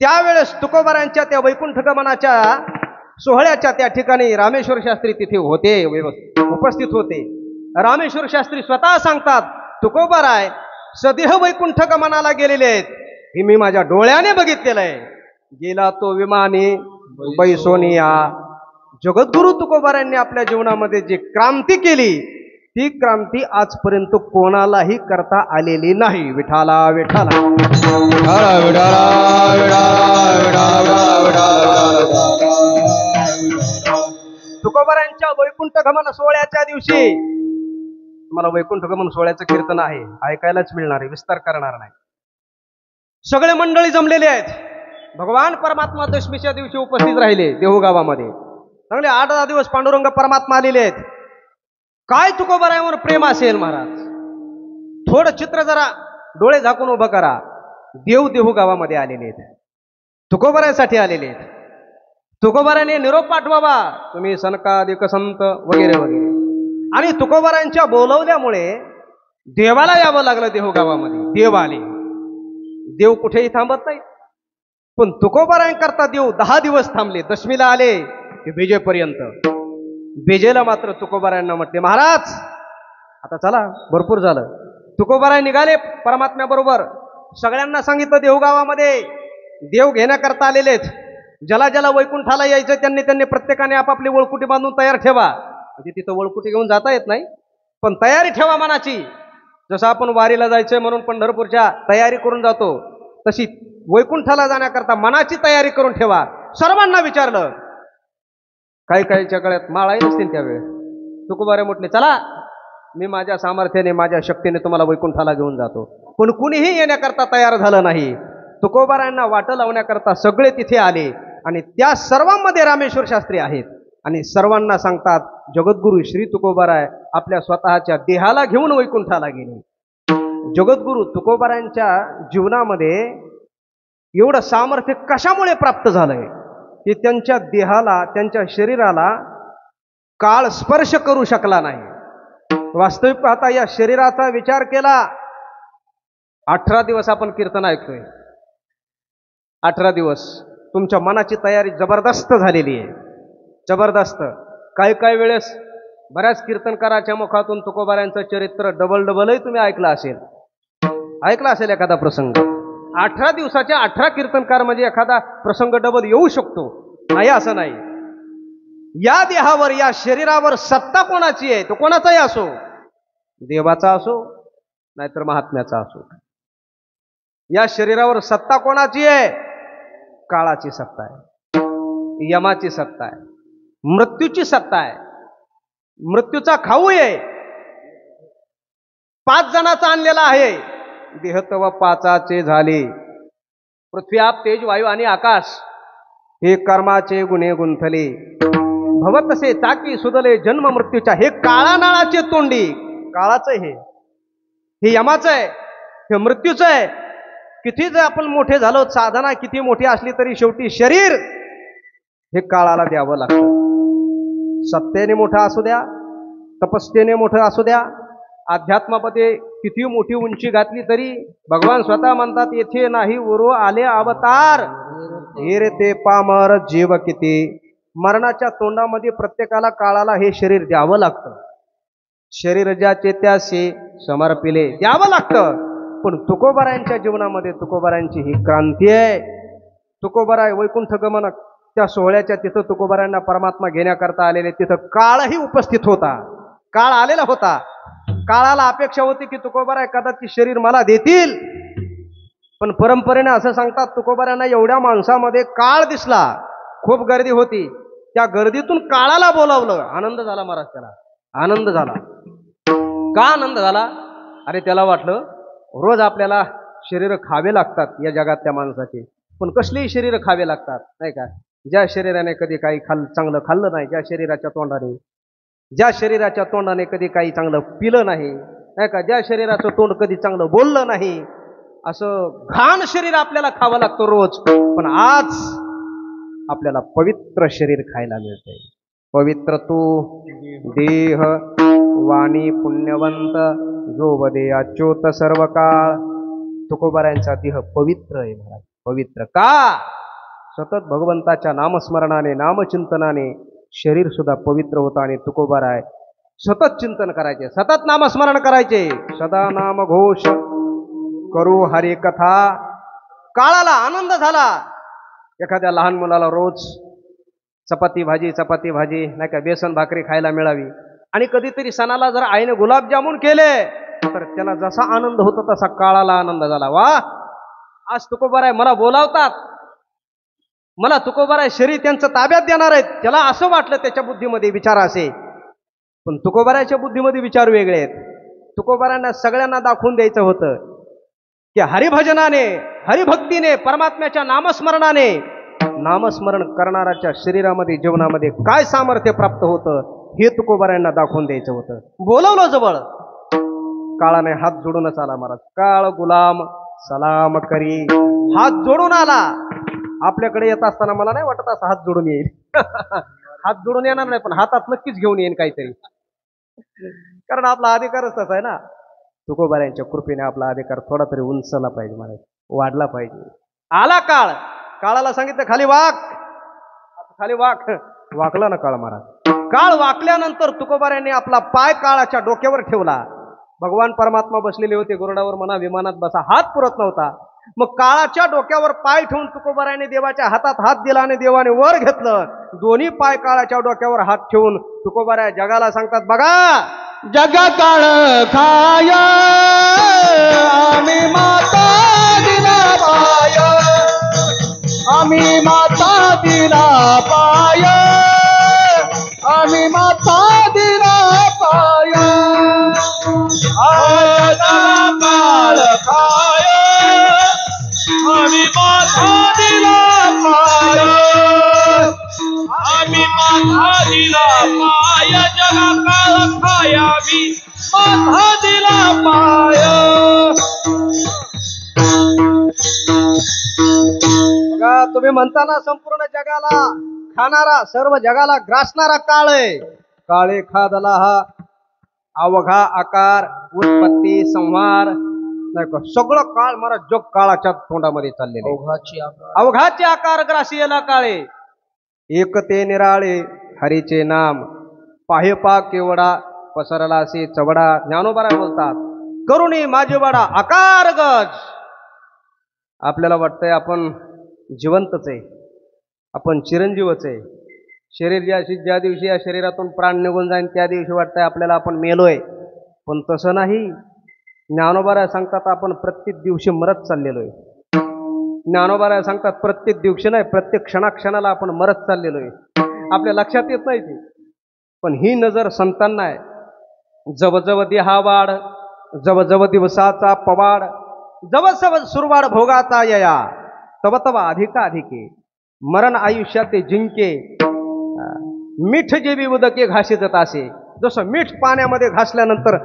त्यावेळेस तुकोबारायांच्या त्या वैकुंठ गमनाच्या सोहळ्याच्या त्या ठिकाणी रामेश्वर शास्त्री तिथे होते, उपस्थित होते. रामेश्वर शास्त्री स्वतः सांगतात तुकोबाराय सदेह वैकुंठ गमनाला गेलेले आहेत, हे मी माझ्या डोळ्याने बघितलेलं आहे. गेला तो विमानी बैसोनिया. जगद्गुरु तुकोबारायांनी आपल्या जीवनामध्ये जी क्रांती केली ती क्रांती आजपर्यंत कोणालाही करता आलेली नाही. विठाला विठाला विठाला विठाला विठाला विठाला तुकोबारायांच्या वैकुंठ गमन सोहळ्याच्या दिवशी, मला वैकुंठ गमन सोहळ्याचं कीर्तन आहे, ऐकायलाच मिळणार आहे, विस्तार करणार नाही. सगळे मंडळी जमलेले आहेत. भगवान परमात्मा दशमीच्या दिवशी उपस्थित राहिले देहूगावामध्ये. चांगले 8-10 दिवस पांडुरंग परमात्मा आलेले आहेत. काय तुकोबारायांवर प्रेम असेल महाराज. थोडं चित्र जरा डोळे झाकून उभं करा. देहू गावामध्ये आलेले आहेत, तुकोबारायांसाठी आलेले आहेत. तुकोबाराने निरोप पाठवावा, तुम्ही सनकादिक संत वगैरे वगैरे. आणि तुकोबारायांच्या बोलवल्यामुळे देवाला यावं लागलं देहू गावामध्ये. देव आले. देव कुठेही थांबत नाही, पण तुकोबारायांकरता देव 10 दिवस थांबले. दशमीला आले ते बेजेपर्यंत. बेजेला मात्र तुकोबारायांना म्हटले, महाराज आता चला, भरपूर झालं. तुकोबाराय निघाले परमात्म्याबरोबर. सगळ्यांना सांगितलं देहूगावामध्ये देव घेण्याकरता आलेलेत. ज्याला ज्याला वैकुंठाला यायचं त्यांनी प्रत्येकाने आपापली वळकुटी बांधून तयार ठेवा. म्हणजे तिथं वळकुटी घेऊन जाता येत नाही, पण तयारी ठेवा मनाची. जसं आपण वारीला जायचंय म्हणून पंढरपूरच्या तयारी करून जातो, तशी वैकुंठाला जाण्याकरता मनाची तयारी करून ठेवा. सर्वांना विचारलं. काही काहीच्या गळ्यात माळाही नसतील त्यावेळेस. तुकोबारे म्हटले, चला मी माझ्या सामर्थ्याने माझ्या शक्तीने तुम्हाला वैकुंठाला घेऊन जातो. पण कुणीही येण्याकरता तयार झालं नाही. तुकोबारायांना वाट लावण्याकरता सगळे तिथे आले आणि त्या सर्वांमध्ये रामेश्वर शास्त्री आहेत. आणि सर्वांना सांगतात, जगद्गुरु श्री तुकोबाराय आपल्या स्वतःच्या देहाला घेऊन वैकुंठाला गेले. जगद्गुरु तुकोबारायांच्या जीवनामध्ये एवढं सामर्थ्य कशामुळे प्राप्त झालंय की त्यांच्या देहाला, त्यांच्या शरीराला काळ स्पर्श करू शकला नाही. वास्तविक पाहता या शरीराचा विचार केला. 18 दिवस आपण कीर्तन ऐकतोय. 18 दिवस तुमच्या मनाची तयारी जबरदस्त झालेली आहे, जबरदस्त. काही वेळेस बऱ्याच कीर्तनकाराच्या मुखातून तुकोबारायांचं चरित्र डबलही तुम्ही ऐकलं असेल एखादा प्रसंग. 18 दिवसाच्या 18 कीर्तनकार म्हणजे एखादा प्रसंग डबल येऊ शकतो, नाही असं नाही. या देहावर, या शरीरावर सत्ता कोणाची आहे? तो कोणाचाही असो, देवाचा असो नाहीतर महात्म्याचा असो. या शरीरावर सत्ता कोणाची आहे? काळाची सत्ता आहे, यमाची सत्ता आहे, मृत्यूची सत्ता आहे. मृत्यूचा खाऊ आहे. 5 जणांचा आणलेला आहे. देह तव 5चे झाले. पृथ्वी आप तेज वायू आणि आकाश हे कर्माचे गुन्हे गुंथले. भवतसे चाकी सुदले जन्म मृत्यूच्या. हे काळा नाळाचे तोंडी. काळाचं हे यमाचं आहे, हे मृत्यूचं आहे. किती जर आपण मोठे झालो, साधना किती मोठी असली तरी शेवटी शरीर हे काळाला द्यावं लागतं. सत्तेने मोठं असू द्या, तपस्येने मोठं असू द्या, अध्यात्मामध्ये किती मोठी उंची घातली तरी भगवान स्वतः म्हणतात, येथे नाही उरू आले अवतार, हे रे ते पामर जीव किती. मरणाच्या तोंडामध्ये प्रत्येकाला काळाला हे शरीर द्यावं लागतं. शरीर ज्याचे त्यासे समर्पिले द्यावं लागतं. पण तुकोबारायांच्या जीवनामध्ये तुकोबारायांची ही क्रांती आहे. तुकोबाराय वैकुंठ गमन त्या सोहळ्याच्या तिथं तुकोबारायांना परमात्मा घेण्याकरता आलेले. तिथं काळही उपस्थित होता, काळ आलेला होता. काळाला अपेक्षा होती की तुकोबाराय कदाचित शरीर मला देतील, पण परंपरेने असं सांगतात तुकोबारायांना एवढ्या माणसामध्ये काळ दिसला. खूप गर्दी होती. त्या गर्दीतून काळाला बोलावलं. आनंद झाला महाराज, त्याला आनंद झाला. का आनंद झाला? अरे त्याला वाटलं रोज आपल्याला शरीर खावे लागतात या जगातल्या माणसाचे, पण कसलीही शरीर खावे लागतात नाही का. ज्या शरीराने कधी काही चांगलं खाल्लं नाही, ज्या शरीराच्या तोंडाने कधी काही चांगलं पिलं नाही नाही का, ज्या शरीराचं तोंड कधी चांगलं बोललं नाही, असं घाण शरीर आपल्याला खावं लागतं रोज. पण आज आपल्याला पवित्र शरीर खायला मिळतंय. पवित्र तू देह वाणी पुण्यवंत जो वदे अच्युत सर्व काळ. तुकोबारायांचा देह पवित्र आहे महाराज, पवित्र. का? सतत भगवंताच्या नामस्मरणाने, नामचिंतनाने शरीर सुद्धा पवित्र होतं. आणि तुकोबाराय सतत चिंतन करायचे, सतत नामस्मरण करायचे. सदा नाम घोष करू हरी कथा. काळाला आनंद झाला. एखाद्या लहान मुलाला रोज चपाती भाजी नाही का, बेसन भाकरी खायला मिळावी, आणि कधीतरी सणाला जर आईने गुलाबजामुन केले तर त्याला जसा आनंद होतो तसा काळाला आनंद झाला. वा, आज तुकोबाराय मला बोलावतात, मला तुकोबाराय शरीर त्यांचं ताब्यात देणार आहेत. त्याला असं वाटलं त्याच्या बुद्धीमध्ये विचार असे, पण तुकोबारायच्या बुद्धीमध्ये विचार वेगळे आहेत. तुकोबारायांना सगळ्यांना दाखवून द्यायचं होतं की हरिभजनाने, हरिभक्तीने, परमात्म्याच्या नामस्मरणाने, नामस्मरण करणाऱ्याच्या शरीरामध्ये, जीवनामध्ये काय सामर्थ्य प्राप्त होतं हे तुकोबारायांना दाखवून द्यायचं होतं. बोलवलं जवळ, काळाने हात जोडूनच आला महाराज. काळ गुलाम सलाम करी, हात जोडून आला. आपल्याकडे येत असताना मला नाही वाटत असं हात जोडून येईल. हात जोडून येणार नाही, पण हातात नक्कीच घेऊन येईन काहीतरी, कारण आपला अधिकारच तसा आहे ना. तुकोबारायांच्या कृपेने आपला अधिकार थोडा तरी उंचला पाहिजे महाराज, वाढला पाहिजे. आला काळ, काळाला सांगितलं खाली वाक, खाली वाक. वाकला ना काळ महाराज. काळ वाकल्यानंतर तुकोबारायांनी आपला पाय काळाच्या डोक्यावर ठेवला. भगवान परमात्मा बसलेले होते गरुडावर म्हणा, विमानात बसा, हात पुरत नव्हता. मग काळाच्या डोक्यावर पाय ठेवून तुकोबारायाने देवाच्या हातात हात दिला आणि देवाने वर घेतलं. दोन्ही पाय काळाच्या डोक्यावर हात ठेवून तुकोबाराय जगाला सांगतात, बघा जग काळ खाय आम्ही माता दिला पाय, आम्ही माता दिला पाय, आम्ही माता दिला पाय. काळ खाय आम्ही माथा दिला पाय, आम्ही माथा दिला पाय. जगा काळ खाय आम्ही माथा दिला पाय. बघा, तुम्ही म्हणताना संपूर्ण जगाला खाणारा, सर्व जगाला ग्रासणारा काळ आहे. काळे खादला हा अवघा आकार, उत्पत्ती, संहार, नाही का, सगळं काळ मला जग काळाच्या तोंडामध्ये चाललेले. अवघाचे आकार ग्रासियला काळे, एकते निराळे हरीचे नाम, पाहेपा केवडा पसरला असे चवडा. ज्ञानोबाराय बोलतात, करुणी माझे वडा आकार गज. आपल्याला वाटतंय आपण जिवंतच आहे, आपण चिरंजीवच आहे. शरीर ज्या दिवशी या शरीरातून प्राण निघून जाईल त्या दिवशी वाटतंय आपल्याला आपण मेलोय, पण तसं नाही. ज्ञानोबाराय सांगतात आपण प्रत्येक दिवशी मरत चाललेलो आहे. ज्ञानोबाराय सांगतात प्रत्येक दिवशी नाही, प्रत्येक क्षणाक्षणाला आपण मरत चाललेलो आहे. आपल्या लक्षात येत नाही ते, पण ही नजर संतांना आहे. जवजव देहा वाढ, जवजव दिवसाचा पवाड, जवजव सुरवाड भोगाचा यया, तव तव अधिका अधिके, मरण आयुष्याते जिंके, मीठ जेवी उदके घासीत असे. जसं मीठ पाण्यामध्ये घासल्यानंतर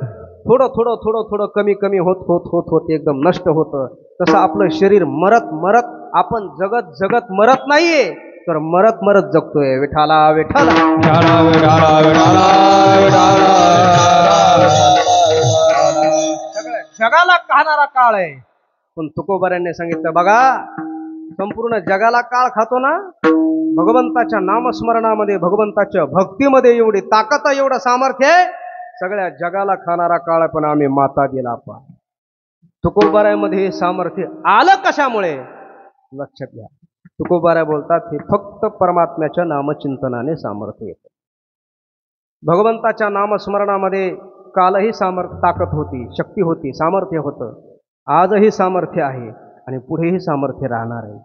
थोडं थोडं थोडं थोडं कमी कमी होत होत होत होत एकदम नष्ट होतं, तसं आपलं शरीर मरत मरत, आपण जगत जगत मरत नाहीये, तर मरत मरत जगतोय. विठाला विठाला विठाला विठाला विठाला सगळ्या जगाला खाणारा काळ आहे. पण तुकोबारायांनी सांगितलं, बघा संपूर्ण जगाला काळ खातो ना, भगवंताच्या नामस्मरणामध्ये, भगवंताच्या भक्तीमध्ये एवढी ताकद आहे, एवढं सामर्थ्य आहे. सगळ्या जगाला खाणारा काळ पण आम्ही माता दिला पा. तुकोबारायमध्ये हे सामर्थ्य आलं कशामुळे लक्षात घ्या. तुकोबाराय बोलतात हे फक्त परमात्म्याच्या नामचिंतनाने सामर्थ्य येतं. भगवंताच्या नामस्मरणामध्ये कालही ताकद होती, शक्ती होती, सामर्थ्य होतं. आजही सामर्थ्य आहे आणि पुढेही सामर्थ्य राहणार आहे.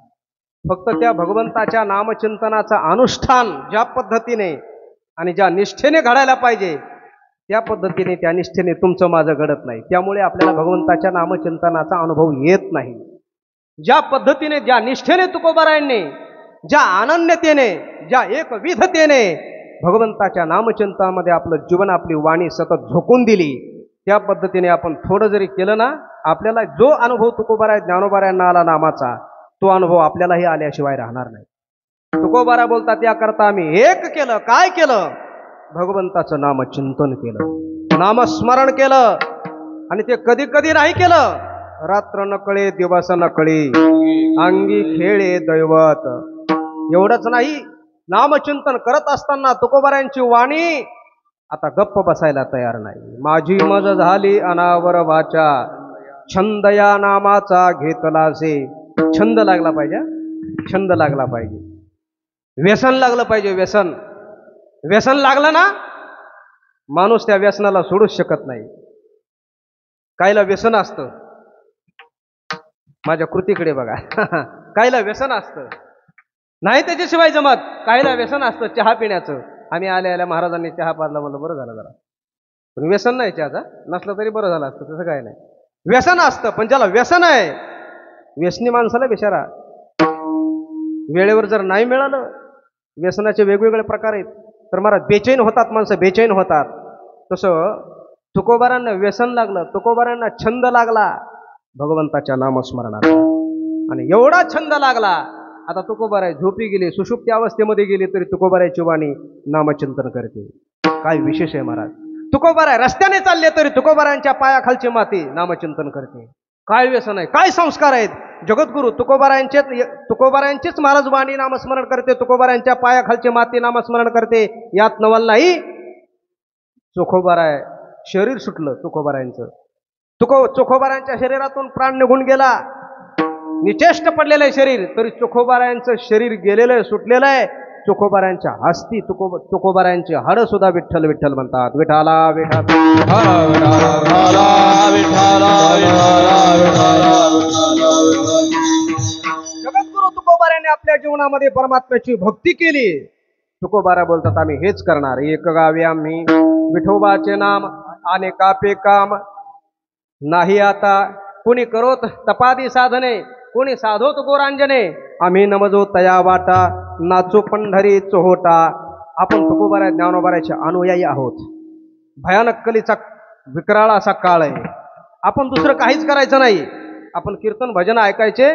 फक्त त्या भगवंताच्या नामचिंतनाचं अनुष्ठान ज्या पद्धतीने आणि ज्या निष्ठेने घडायला पाहिजे त्या पद्धतीने, त्या निष्ठेने तुमचं माझं घडत नाही. त्यामुळे आपल्याला भगवंताच्या नामचिंतनाचा अनुभव येत नाही. ज्या पद्धतीने, ज्या निष्ठेने तुकोबारायांनी, ज्या अनन्यतेने, ज्या एकविधतेने भगवंताच्या नामचिंतनामध्ये आपलं जीवन, आपली वाणी सतत झोकून दिली, त्या पद्धतीने आपण थोडं जरी केलं ना, आपल्याला जो अनुभव तुकोबाराय ज्ञानोबारायांना आला नामाचा, तो अनुभव आपल्यालाही आल्याशिवाय राहणार नाही. तुकोबाराय बोलतात याकरता आम्ही एक केलं. काय केलं? भगवंताचं नामचिंतन केलं, नामस्मरण केलं. आणि ते कधी कधी नाही केलं, रात्र नकळे दिवस नकळे, अंगी खेळे दैवत. एवढंच नाही, नामचिंतन करत असताना तुकोबारायांची वाणी आता गप्प बसायला तयार नाही. माझी मज झाली अनावर वाचा, छंद या नामाचा घेतला से. छंद लागला पाहिजे, छंद लागला पाहिजे, व्यसन लागलं पाहिजे. व्यसन, व्यसन लागलं ना, माणूस त्या व्यसनाला सोडूच शकत नाही. काहीला व्यसन असतं, माझ्या कृतीकडे बघा. काहीला व्यसन असतं, नाही त्याच्याशिवाय जमत. काहीला व्यसन असतं चहा पिण्याचं. आम्ही आल्या महाराजांनी चहा पाजला, म्हणलं बरं झालं जरा, पण व्यसन नाही चहाचा, नसलं तरी बरं झालं असतं. तसं काय नाही, व्यसन असतं. पण ज्याला व्यसन आहे, व्यसनी माणसाला बिचारा वेळेवर जर नाही मिळालं, व्यसनाचे वेगवेगळे प्रकार आहेत, तर महाराज बेचैन होतात, माणसं बेचैन होतात. तसं तुकोबारांना व्यसन लागलं, तुकोबारांना छंद लागला भगवंताच्या नामस्मरणाला. आणि एवढा छंद लागला, आता तुकोबाराय झोपी गेली, सुषुप्ती अवस्थेमध्ये गेली, तरी तुकोबारायची वाणी नामचिंतन करते. काय विशेष आहे महाराज. तुकोबाराय रस्त्याने चालले, तरी तुकोबारायांच्या पायाखालची माती नामचिंतन करते. काय व्यसन आहे, काय संस्कार आहेत. जगद्गुरु तुकोबारायांचीच महाराज वाणी नामस्मरण करते, तुकोबारायांच्या पायाखालची माती नामस्मरण करते. यात नवल नाही. चोखोबाराय शरीर सुटलं तुकोबारायांचं. चोखोबारायांच्या शरीरातून प्राण निघून गेला, निचेष्ट पडलेलं आहे शरीर, तरी चोखोबारायांचं शरीर गेलेलं आहे, सुटलेलं आहे. चोखोबारायांच्या हस्ती तुकोबारायांची हाडं सुद्धा विठ्ठल विठ्ठल म्हणतात. विठाला विठा जगद्गुरु तुकोबारायांनी आपल्या जीवनामध्ये परमात्म्याची भक्ती केली. तुकोबारा बोलतात, आम्ही हेच करणार. एक गावी आम्ही विठोबाचे नाम अनेकापे काम, नाही आता कुणी करोत तपादी साधने, कोणी साधोत गोरांजने, आम्ही नमजो तया वाटा, नाचो पंढरी चोहोटा. आपण तुकोबारा ज्ञानोबाराचे अनुयायी आहोत. भयानक कलीचा विकराळ असा काळ आहे. आपण दुसरं काहीच करायचं नाही. आपण कीर्तन भजन ऐकायचे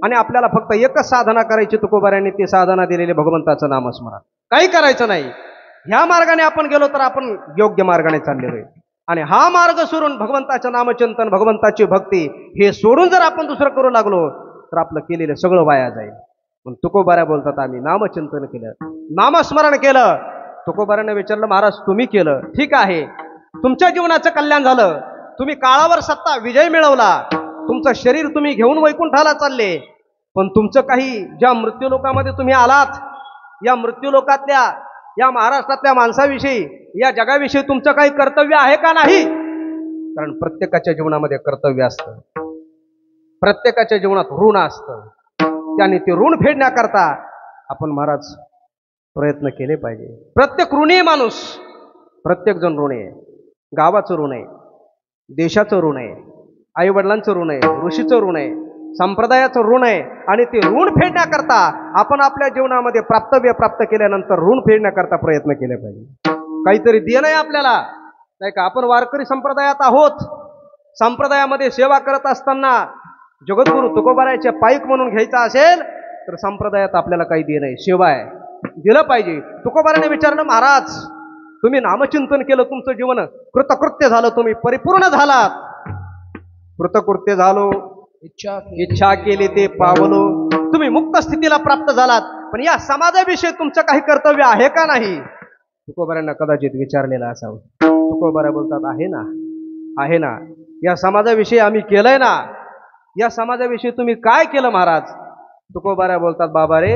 आणि आपल्याला फक्त एकच साधना करायची. तुकोबारांनी ती साधना दिलेली भगवंताचं नामस्मरण. काही करायचं नाही. ह्या मार्गाने आपण गेलो तर आपण योग्य मार्गाने चाललेलो आहे. आणि हा मार्ग सोडून भगवंताचं नामचिंतन, भगवंताची भक्ती हे सोडून जर आपण दुसरं करू लागलो, तर आपलं केलेलं सगळं वाया जाईल. पण तुकोबारा बोलतात, आम्ही नामचिंतन केलं, नामस्मरण केलं. तुकोबाराने विचारलं, महाराज तुम्ही केलं ठीक आहे, तुमच्या जीवनाचं कल्याण झालं, तुम्ही काळावर सत्ता विजय मिळवला, तुमचं शरीर तुम्ही घेऊन वैकुंठाला चालले, पण तुमचं काही ज्या मृत्यूलोकामध्ये तुम्ही आलात, या मृत्यूलोकातल्या या महाराष्ट्रातल्या माणसाविषयी, या जगाविषयी तुमचं काही कर्तव्य आहे का नाही? कारण प्रत्येकाच्या जीवनामध्ये कर्तव्य असतं, प्रत्येकाच्या जीवनात ऋण असतं. त्याने ते ऋण फेडण्याकरता आपण महाराज प्रयत्न केले पाहिजे. प्रत्येक ऋणी माणूस, प्रत्येक जण ऋण आहे. गावाचं ऋण आहे, देशाचं ऋण आहे, आई वडिलांचं ऋण आहे, ऋषीचं ऋण आहे, संप्रदायाचं ऋण आहे. आणि ते ऋण फेडण्याकरता आपण आपल्या जीवनामध्ये प्राप्तव्य प्राप्त केल्यानंतर ऋण फेडण्याकरता प्रयत्न केले पाहिजे. काहीतरी देणं आहे आपल्याला, नाही का? आपण वारकरी संप्रदायात आहोत. संप्रदायामध्ये सेवा करत असताना जगद्गुरु तुकोबारायचे पाईक म्हणून घ्यायचा असेल तर संप्रदायात आपल्याला काही देणं आहे, सेवा आहे, दिलं पाहिजे. तुकोबाराने विचारलं, महाराज तुम्ही नामचिंतन केलं, तुमचं जीवन कृतकृत्य झालं, तुम्ही परिपूर्ण झालात. कृतकृत्य झालो, इच्छा केली ते पावलो, तुम्ही मुक्त स्थितीला प्राप्त झालात, पण या समाजाविषयी तुमचं काही कर्तव्य आहे का नाही? तुकोबारांना कदाचित विचारलेलं असावं. तुकोबारा बोलतात, आहे ना, आहे ना. या समाजाविषयी आम्ही केलंय ना. या समाजाविषयी तुम्ही काय केलं महाराज? तुकोबारा बोलतात, बाबा रे,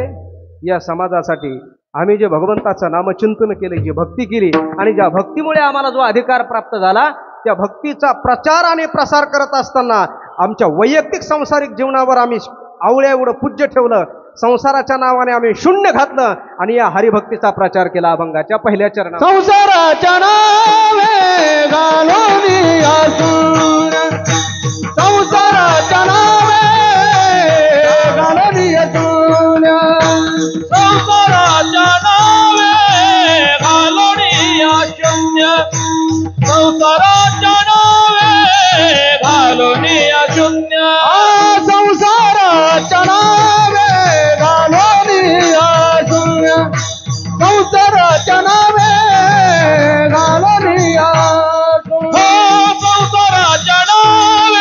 या समाजासाठी आम्ही जे भगवंताचं नामचिंतन केले, जी भक्ती केली, आणि ज्या भक्तीमुळे आम्हाला जो अधिकार प्राप्त झाला, त्या भक्तीचा प्रचार आणि प्रसार करत असताना आमच्या वैयक्तिक सांसारिक जीवनावर आम्ही आवळ्या एवढं पूज्य ठेवलं, संसाराच्या नावाने आम्ही शून्य घातलं आणि या हरिभक्तीचा प्रचार केला अभंगाच्या पहिल्या चरणात. संसाराच्या नावे घालून आसून, संसाराच्या नावे घालून आसून, संसाराच्या नावे घालून आशून्य, संसाराच्या नावे घालून आशून्य, संसाराच्या नावे घालून आशून्य, संसाराच्या नावे घालून आशून्य, संसाराच्या नावे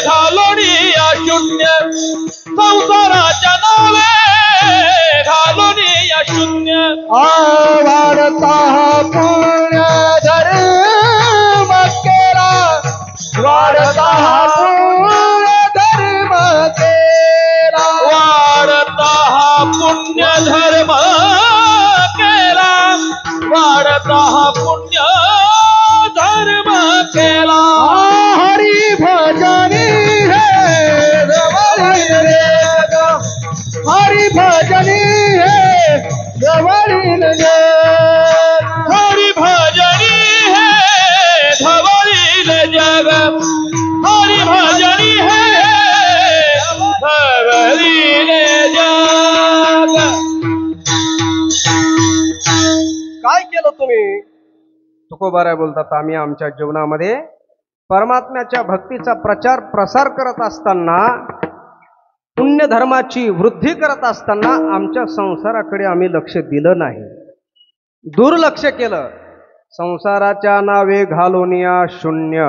घालून आशून्य, तुकोबाराय बोलतात आम्ही आमच्या जीवनामध्ये परमात्म्याच्या भक्तीचा प्रचार प्रसार करत असताना, पुण्य धर्माची वृद्धी करत असताना आमच्या संसाराकडे आम्ही लक्ष दिलं नाही, दुर्लक्ष केलं. संसाराच्या नावे घालोनिया शून्य.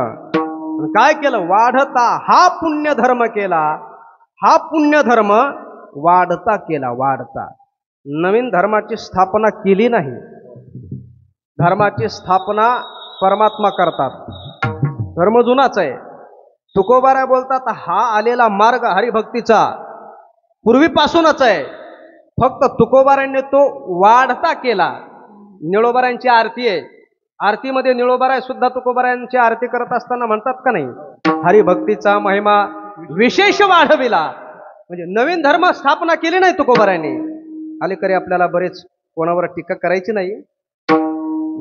काय केलं? वाढता हा पुण्य धर्म केला, हा पुण्य धर्म वाढता केला, वाढता. नवीन धर्माची स्थापना केली नाही. धर्माची स्थापना परमात्मा करतात, धर्म जुनाच आहे. तुकोबाराय बोलतात हा आलेला मार्ग हरिभक्तीचा पूर्वीपासूनच आहे, फक्त तुकोबारायांनी तो वाढता केला. निळोबारायांची आरती आहे, आरतीमध्ये निळोबाराय सुद्धा तुकोबारायांची आरती करत असताना म्हणतात का नाही, हरिभक्तीचा महिमा विशेष वाढविला. म्हणजे नवीन धर्म स्थापना केली नाही तुकोबारायांनी. अलीकडे आपल्याला बरेच कोणावर टीका करायची नाही,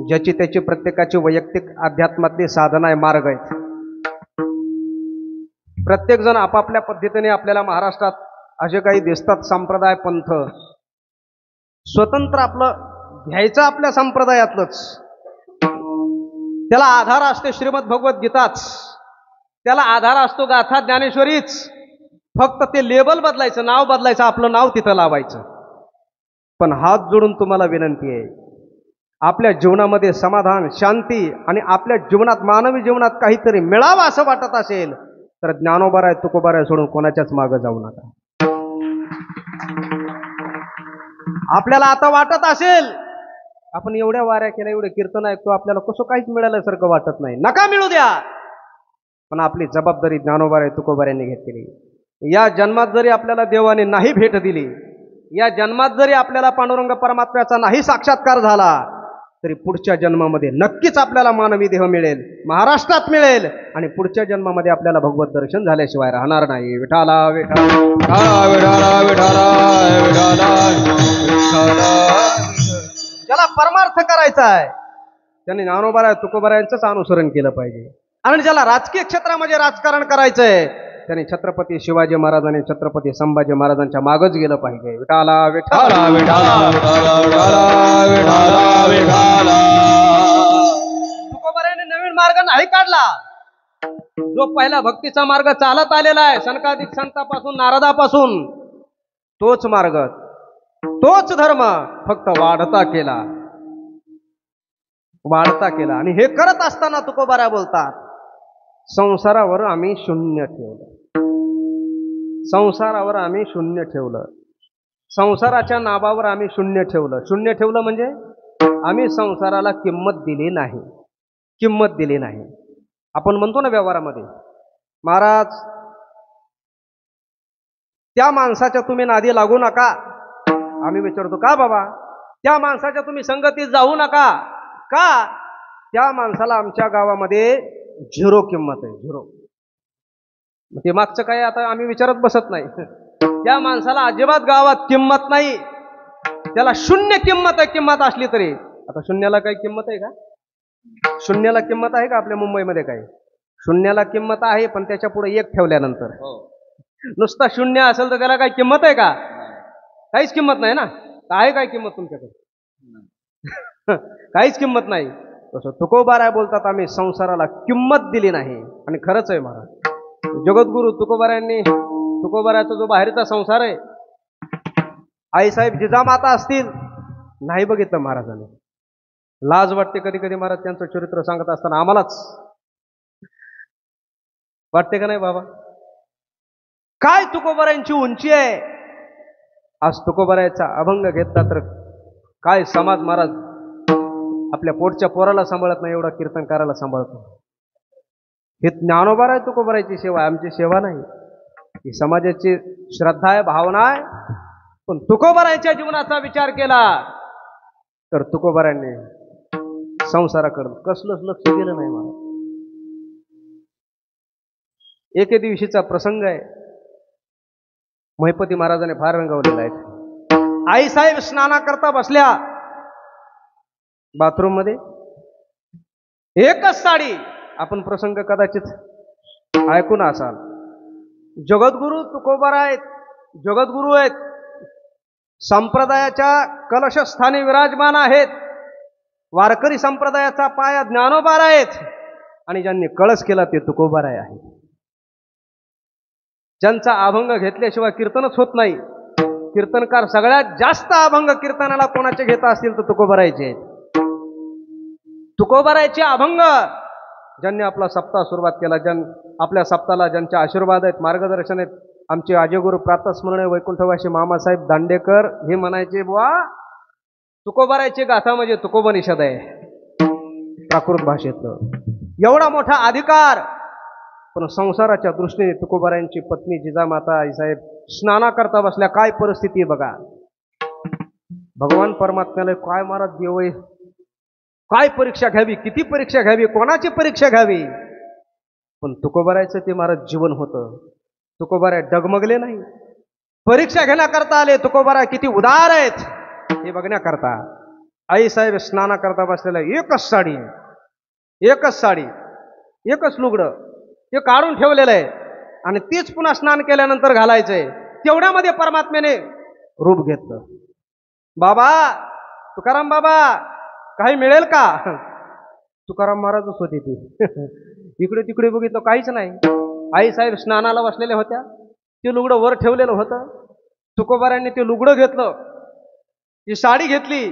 ज्याची त्याची प्रत्येकाची वैयक्तिक अध्यात्मातली साधना आहे, मार्ग आहेत. प्रत्येक जण आपापल्या पद्धतीने आपल्याला महाराष्ट्रात असे काही दिसतात संप्रदाय पंथ, स्वतंत्र आपलं घ्यायचं आपल्या संप्रदायातलंच. त्याला आधार असते श्रीमद भगवद्गीताच, त्याला आधार असतो गाथा ज्ञानेश्वरीच. फक्त ते लेबल बदलायचं, नाव बदलायचं, आपलं नाव तिथं लावायचं. पण हात जोडून तुम्हाला विनंती आहे, आपल्या जीवनामध्ये समाधान, शांती आणि आपल्या जीवनात, मानवी जीवनात काहीतरी मिळावं असं वाटत असेल तर ज्ञानोबाराय तुकोबाराय सोडून कोणाच्याच मागं जाऊ नका. आपल्याला आता वाटत असेल आपण एवढ्या वाऱ्या केल्या, एवढे कीर्तन ऐकतो, आपल्याला कसं काहीच मिळाल्यासारखं वाटत नाही, नका मिळू द्या. पण आपली जबाबदारी ज्ञानोबाराय तुकोबारायांनी घेतली. या जन्मात जरी आपल्याला देवाने नाही भेट दिली, या जन्मात जरी आपल्याला पांडुरंग परमात्म्याचा नाही साक्षात्कार झाला, तरी पुढच्या जन्मामध्ये नक्कीच आपल्याला मानवी देह मिळेल, महाराष्ट्रात मिळेल. आणि पुढच्या जन्मामध्ये आपल्याला भगवत दर्शन झाल्याशिवाय राहणार नाही. विठाला विठाला विठाला विठाला विठाला विठाला. ज्याला परमार्थ करायचा आहे त्यांनी ज्ञानोबाराय तुकोबारायांचंच अनुसरण केलं पाहिजे. आणि ज्याला राजकीय क्षेत्रामध्ये राजकारण करायचंय त्यांनी छत्रपती शिवाजी महाराज आणि छत्रपती संभाजी महाराजांच्या मागच गेलं पाहिजे. विठाला विठाला विठाला विठाला विठाला विठाला. तुकोबारायांनी नवीन मार्ग नाही काढला. जो पहिला भक्तीचा मार्ग चालत आलेला आहे सनकादिक संतापासून, नारदापासून, तोच मार्ग, तोच धर्म फक्त वाढता केला, वाढता केला. आणि हे करत असताना तुकोबाराय बोलतात संसारावर आम्ही शून्य ठेवलं, संसारावर आम्ही शून्य ठेवलं, संसाराच्या नावावर आम्ही शून्य ठेवलं. शून्य ठेवलं म्हणजे आम्ही संसाराला किंमत दिली नाही, किंमत दिली नाही. आपण म्हणतो ना व्यवहारामध्ये, महाराज त्या माणसाच्या तुम्ही नादी लागू नका. आम्ही विचारतो का बाबा? त्या माणसाच्या तुम्ही संगतीत जाऊ नका का? त्या माणसाला आमच्या गावामध्ये झिरो किंमत आहे, झिरो. ते मागचं काय आता आम्ही विचारत बसत नाही. त्या माणसाला अजिबात गावात किंमत नाही, त्याला शून्य किंमत आहे. किंमत असली तरी आता शून्याला काही किंमत आहे का? शून्याला किंमत आहे का आपल्या मुंबईमध्ये? काही शून्याला किंमत आहे, पण त्याच्या पुढे एक ठेवल्यानंतर नुसता शून्य असेल तर त्याला काही किंमत आहे का? काहीच किंमत नाही ना. आहे काय किंमत तुमच्याकडे? काहीच किंमत नाही. तसं तुकोबाराय बोलतात आम्ही संसाराला किंमत दिली नाही. आणि खरंच आहे महाराज, जगद्गुरु तुकोबारायांनी, तुकोबारायचा जो बाहेरचा संसार आहे, आईसाहेब जिजामाता असतील, नाही बघितलं महाराजांनी. लाज वाटते कधी कधी महाराज त्यांचं चरित्र सांगत असताना. आम्हालाच वाटते का नाही बाबा? काय तुकोबारायांची उंची आहे. आज तुकोबारायचा अभंग घेतला तर काय समाज महाराज आपल्या पोटच्या पोराला सांभाळत नाही, एवढा कीर्तनकाराला सांभाळतो. हे ज्ञानोबाराय तुकोबारायची सेवा आहे, आमची सेवा नाही. ही समाजाची श्रद्धा आहे, भावना आहे. पण तुकोबारायच्या जीवनाचा विचार केला तर तुकोबारायांनी संसाराकडं कसलंच लक्ष दिलं नाही महाराज. एके दिवशीचा प्रसंग आहे, महिपती महाराजांनी फार रंगवलेला आहे. आईसाहेब स्नानाकरता बसल्या बाथरूम मध्ये, एकच साडी. आपण प्रसंग कदाचित ऐकून असाल. जगद्गुरु तुकोबाराय जगद्गुरु आहेत, संप्रदायाच्या कलशस्थानी विराजमान आहेत. वारकरी संप्रदायाचा पाया ज्ञानोबारायच आणि ज्यांनी कळस केला ते तुकोबाराय आहे. ज्यांचा अभंग घेतल्याशिवाय कीर्तनच होत नाही. कीर्तनकार सगळ्यात जास्त अभंग कीर्तनाला कोणाचे घेत असतील तर तुकोबारायचे. तुकोबारायचे अभंग ज्यांनी आपला सप्ताह सुरुवात केला, आपल्या सप्ताहाला ज्यांचे आशीर्वाद आहेत, मार्गदर्शन आहेत, आमचे आजयगुरु प्रातस्मरणीय वैकुंठवासी मामासाहेब दांडेकर हे म्हणायचे, बुवा तुकोबारायची गाथा म्हणजे तुकोबनिषद आहे प्राकृत भाषेतलं. एवढा मोठा अधिकार. पण संसाराच्या दृष्टीने तुकोबारायांची पत्नी जिजामाता आईसाहेब स्नाना करता बसल्या. काय परिस्थिती बघा. भगवान परमात्म्याला काय महाराज देव आहे, काय परीक्षा घ्यावी, किती परीक्षा घ्यावी, कोणाची परीक्षा घ्यावी. पण तुकोबारायचं ते महाराज जीवन होतं. तुकोबाराय डगमगले नाही. परीक्षा घेण्याकरता आले. तुकोबाराय किती उदार आहेत हे बघण्याकरता. आईसाहेब स्नाना करता बसलेल्या एकच साडी, एकच लुगडं ते काढून ठेवलेलं आहे आणि तीच पुन्हा स्नान केल्यानंतर घालायचंय. तेवढ्यामध्ये परमात्म्याने रूप घेतलं. बाबा तुकाराम बाबा काही मिळेल का? तुकाराम महाराजच होते ती. इकडे तिकडे बघितलं काहीच नाही. आईसाहेब स्नानाला बसलेल्या होत्या. ते लुगडं वर ठेवलेलं होतं. तुकोबारायांनी ते लुगडं घेतलं, ती साडी घेतली,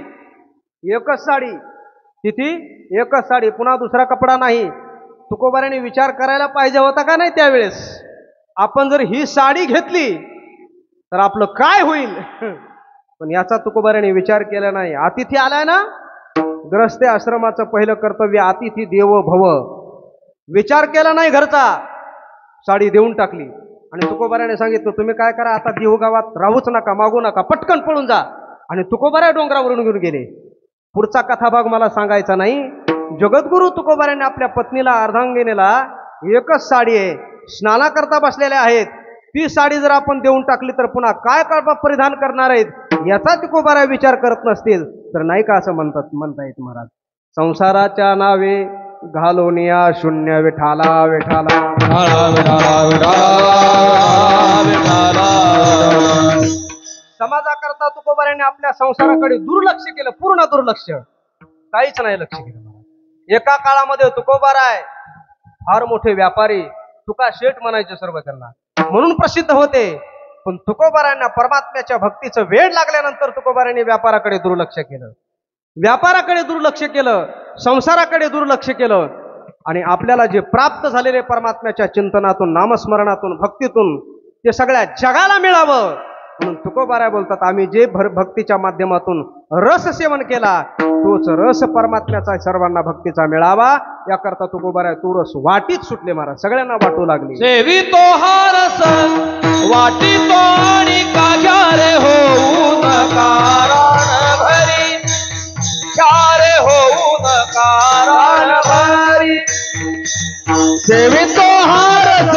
एकच साडी, तिथे एकच साडी, पुन्हा दुसरा कपडा नाही. तुकोबारायांनी विचार करायला पाहिजे होता का नाही त्यावेळेस, आपण जर ही साडी घेतली तर आपलं काय होईल. पण याचा तुकोबारायांनी विचार केला नाही. अतिथी आलाय ना, ग्रस्ते आश्रमाचं पहिलं कर्तव्य अतिथी देवो भव. विचार केला नाही घरचा, साडी देऊन टाकली. आणि तुकोबाराने सांगितलं तुम्ही काय करा, आता देहूगावात राहूच नका, मागू नका, पटकन पळून जा. आणि तुकोबाराय डोंगरावरून घेऊन गेले. पुढचा कथाभाग मला सांगायचा नाही. जगद्गुरु तुकोबाराने आपल्या पत्नीला अर्धांगिनीला एकच साडी आहे, स्नाना करता बसलेल्या आहेत, ती साडी जर आपण देऊन टाकली तर पुन्हा काय परिधान करणार आहेत याचा तुकोबाराय विचार करत नसतील तर नाही का असं म्हणता येत महाराज. संसाराच्या नावे घालोनिया शून्य विठाला विठाला समाजाकरता तुकोबाराने आपल्या संसाराकडे दुर्लक्ष केलं, पूर्ण दुर्लक्ष, काहीच नाही लक्ष केलं. एका काळामध्ये तुकोबाराय फार मोठे व्यापारी, तुका शेठ म्हणायचे सर्व त्यांना, म्हणून प्रसिद्ध होते. पण तुकोबारायांना परमात्म्याच्या भक्तीचं वेळ लागल्यानंतर तुकोबारायांनी व्यापाराकडे दुर्लक्ष केलं, संसाराकडे दुर्लक्ष केलं. आणि आपल्याला जे प्राप्त झालेले परमात्म्याच्या चिंतनातून, नामस्मरणातून, भक्तीतून ते सगळ्या जगाला मिळावं म्हणून तुकोबाराय बोलतात आम्ही जे भक्तीच्या माध्यमातून रस सेवन केला तोच रस परमात्म्याचा सर्वांना भक्तीचा मिळावा याकरता तुकोबाराय तो रस वाटीत सुटले महाराज, सगळ्यांना वाटू लागले. सेवी तो हा रस वाटी तो आणि काघ्या रे होऊन कारण भरी, रे होऊन कारण भरी. सेवी तो हा रस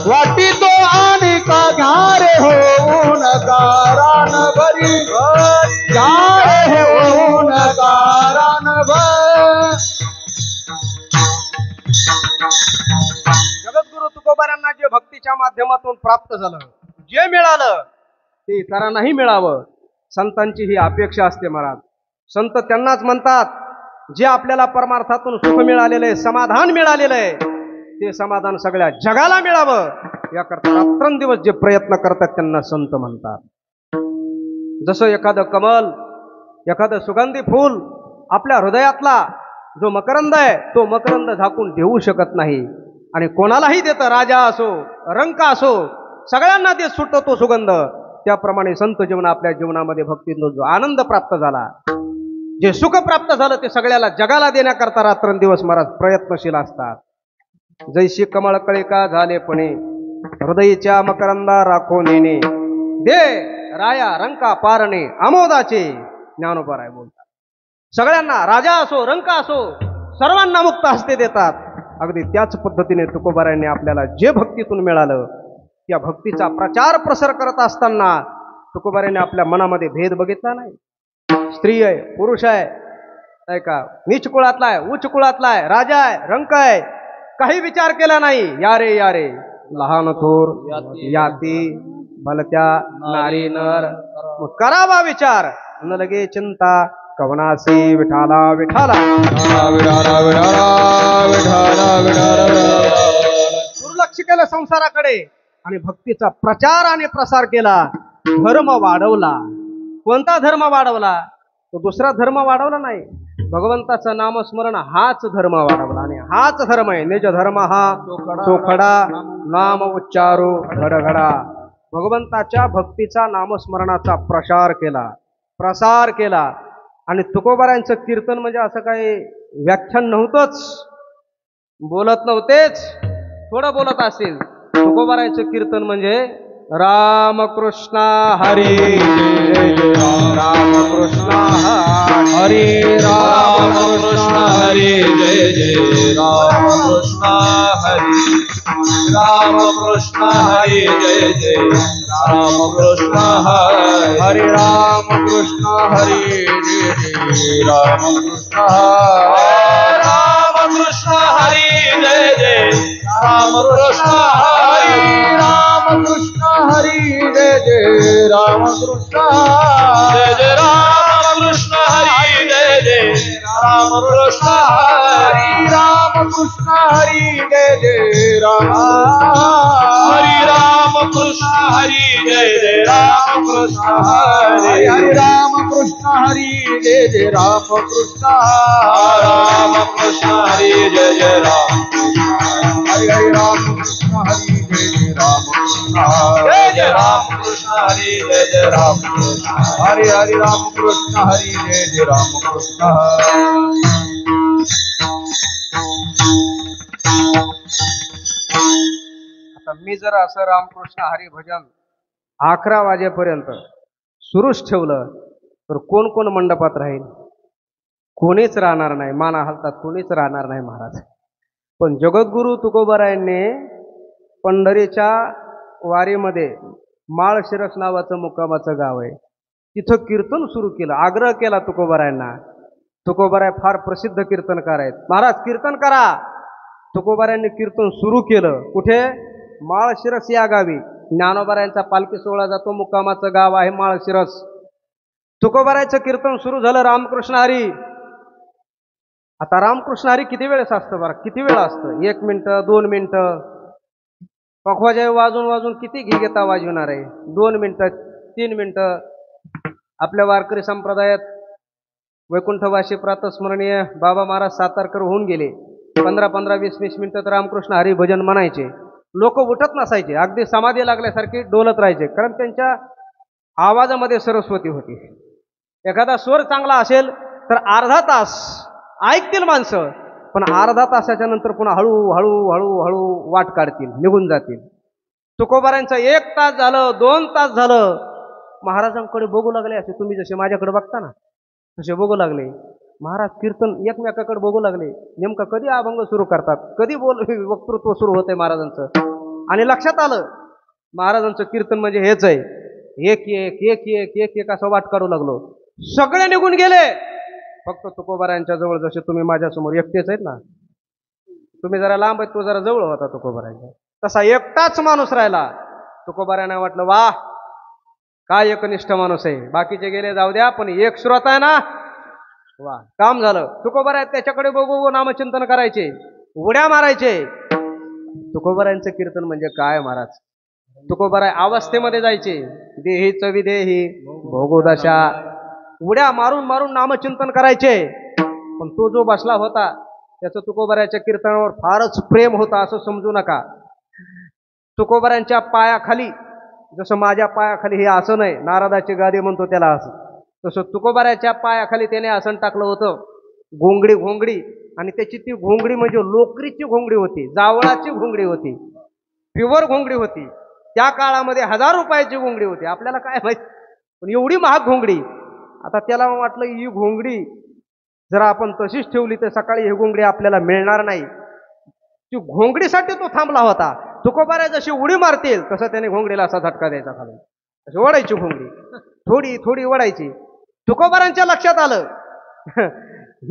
वाटी तो आणि काघ्या रे होऊन कारण भरी, रे होऊन कारण भरी. जगद्गुरु तुकोबारांना जे भक्तीच्या माध्यमातून प्राप्त झालं, जे मिळालं ते इतरांनाही मिळावं संतांची ही अपेक्षा असते महाराज. संत त्यांनाच म्हणतात जे आपल्याला परमार्थातून सुख मिळालेलं आहे, समाधान मिळालेलं आहे, ते समाधान सगळ्या जगाला मिळावं याकरता रात्रंदिवस जे प्रयत्न करतात त्यांना संत म्हणतात. जसं एखादं कमल, एखादं सुगंधी फूल आपल्या हृदयातला जो मकरंद आहे तो मकरंद झाकून ठेवू शकत नाही आणि कोणालाही देतं, राजा असो रंक असो सगळ्यांना ते सुटतो तो सुगंध. त्याप्रमाणे संत जीवन आपल्या जीवनामध्ये भक्तीतून जो आनंद प्राप्त झाला, जे सुख प्राप्त झालं ते सगळ्याला जगाला देण्याकरता रात्रंदिवस महाराज प्रयत्नशील असतात. जैशी कमळ कळिका झाले पणे हृदयीच्या मकरंदा राखो नेणे, दे राया रंका पारणे आमोदाचे. ज्ञानोबाराय बोलतात सगळ्यांना, राजा असो रंक असो सर्वांना मुक्त हस्ते देतात. अगदी त्याच पद्धतीने तुकोबारायांनी आपल्याला जे भक्तीतून मिळालं त्या भक्तीचा प्रचार प्रसार करत असताना तुकोबारायांनी आपल्या मनामध्ये भेद बघितला नाही. स्त्री आहे, पुरुष आहे का, नीच कुळातला आहे, उच्च कुळातला आहे, राजा आहे, रंक आहे, काही विचार केला नाही. यारे यारे लहान थोर याती भलत्या नारी नर, करावा विचार न लगे चिंता कवनासी विठाला विठाला विठाला विठाला विठाला विठाला दुर्लक्ष केलं संसाराकडे आणि भक्तीचा प्रचार आणि प्रसार केला. धर्म वाढवला. कोणता धर्म वाढवला? तो दुसरा धर्म वाढवला नाही. भगवंताचं नामस्मरण हाच धर्म वाढवला आणि हाच धर्म आहे. निज धर्म हा चोखडा नाम उच्चारो घडघडा. भगवंताच्या भक्तीचा नामस्मरणाचा प्रसार केला आणि तुकोबारायांचं कीर्तन म्हणजे असं काही व्याख्यान नव्हतंच, बोलत नव्हतेच, थोडं बोलत असेल. तुकोबारायांचं कीर्तन म्हणजे रामकृष्ण हरी जय जय रामकृष्ण हरी रामकृष्ण हरी जय जय रामकृष्ण हरी रामकृष्ण हरी जय जय रामकृष्ण हरी रामकृष्ण हरी जय जय रामकृष्ण रामकृष्ण हरी जय जय रामकृष्ण हरी रामकृष्ण हरी जय जय रामकृष्ण जय जय रामकृष्ण हरी जय जय रामकृष्ण हरी रामकृष्ण हरी जय जय राम हरी रामकृष्ण हरी जय जय रामकृष्ण हरी हरे रामकृष्ण हरी जय जय रामकृष्ण रामकृष्ण हरी जय जय राम हरे हरे रामकृष्ण हरी जय जय रामकृष्ण जय जय रामकृष्ण हरी जय जय रामकृष्ण हरे हरे रामकृष्ण हरी जय जय रामकृष्ण आता मी जर असं रामकृष्ण हरी भजन 11 वाजेपर्यंत सुरूच ठेवलं तर कोण कोण मंडपात राहील? कोणीच राहणार नाही. माना हालतात कोणीच राहणार नाही महाराज. पण जगद्गुरु तुकोबारायांनी पंढरीच्या वारीमध्ये माळशिरस नावाचं मुक्कामाचं गाव आहे, तिथं कीर्तन सुरू केलं. आग्रह केला तुकोबारायांना. तुकोबाराय फार प्रसिद्ध कीर्तनकार आहेत. महाराज कीर्तन करा. तुकोबारायांनी कीर्तन सुरू केलं. कुठे? माळशिरस या गावी. ज्ञानोबारायांचा पालखी सोहळा जातो, मुक्कामाचं गाव आहे माळशिरस. तुकोबारायचं कीर्तन सुरू झालं. रामकृष्ण हरी. आता रामकृष्ण हरी किती वेळेस असतं बरं? किती वेळ असतं? 1 मिनिटं, 2 मिनिटं. पखवाजा वाजून वाजून किती घी घेता वाजवणार आहे? 2 मिनिटं, 3 मिनिटं. आपल्या वारकरी संप्रदायात वैकुंठवासी प्रातस्मरणीय बाबा महाराज सातारकर होऊन गेले. 15-15, 20-20 मिनिटं तर रामकृष्ण हरी भजन म्हणायचे. लोक उठत नसायचे, अगदी समाधी लागल्यासारखी डोलत राहायचे, कारण त्यांच्या आवाजामध्ये सरस्वती होती. एखादा स्वर चांगला असेल तर अर्धा तास ऐकतील माणसं, पण अर्धा तासाच्या नंतर पुन्हा हळू वाट काढतील, निघून जातील. तुकोबारायांचं 1 तास झालं, 2 तास झालं, महाराजांकडे बघू लागले. असे तुम्ही जसे माझ्याकडे बघता ना तसे बघू लागले. महाराज कीर्तन एकमेकाकडे बघू लागले. नेमकं कधी अभंग सुरू करतात, कधी वक्तृत्व सुरू होतंय महाराजांचं. आणि लक्षात आलं महाराजांचं कीर्तन म्हणजे हेच आहे. एक एक एक एक एक एक असं वाट काढू लागलो. सगळे निघून गेले. फक्त तुकोबारायांच्या जवळ, जसे तुम्ही माझ्यासमोर एकटेच आहेत ना, तुम्ही जरा लांब आहेत, तो जरा जवळ होता तुकोबारायांच्या, तसा एकटाच माणूस राहिला. तुकोबारायांना वाटलं वाह काय एकनिष्ठ माणूस आहे, बाकीचे गेले जाऊ द्या, पण एक श्रोता आहे ना, वा काम झालं. तुकोबाराय त्याच्याकडे बघू नामचिंतन करायचे, उड्या मारायचे. तुकोबारायांचं कीर्तन म्हणजे काय महाराज? तुकोबाराय अवस्थेमध्ये जायचे. देहीच विदेही भोगोदशा, उड्या मारून मारून नामचिंतन करायचे. पण तो जो बसला होता त्याचं तुकोबाराच्या कीर्तनावर फारच प्रेम होता असं समजू नका. तुकोबारायांच्या पायाखाली, जसं माझ्या पायाखाली हे आसन आहे, नारदाची गादी म्हणतो त्याला असं, तसं तुकोबाराच्या पायाखाली त्याने आसन टाकलं होतं. घोंगडी आणि त्याची ती घोंगडी म्हणजे लोकरीची घोंगडी होती, जावळाची घोंगडी होती, प्युअर घोंगडी होती. त्या काळामध्ये 1000 रुपयाची घोंगडी होती. आपल्याला काय माहित, पण एवढी महाग घोंगडी. आता त्याला वाटलं ही घोंगडी जर आपण तशीच ठेवली तर सकाळी ही घोंगडी आपल्याला मिळणार नाही. ती घोंगडीसाठी तो थांबला होता. तुकोबाराय जशी उडी मारतील तसं त्याने घोंगडीला असा झटका द्यायचा खालून, अशी ओढायची घोंगडी, थोडी थोडी ओढायची. तुकोबारांच्या लक्षात आलं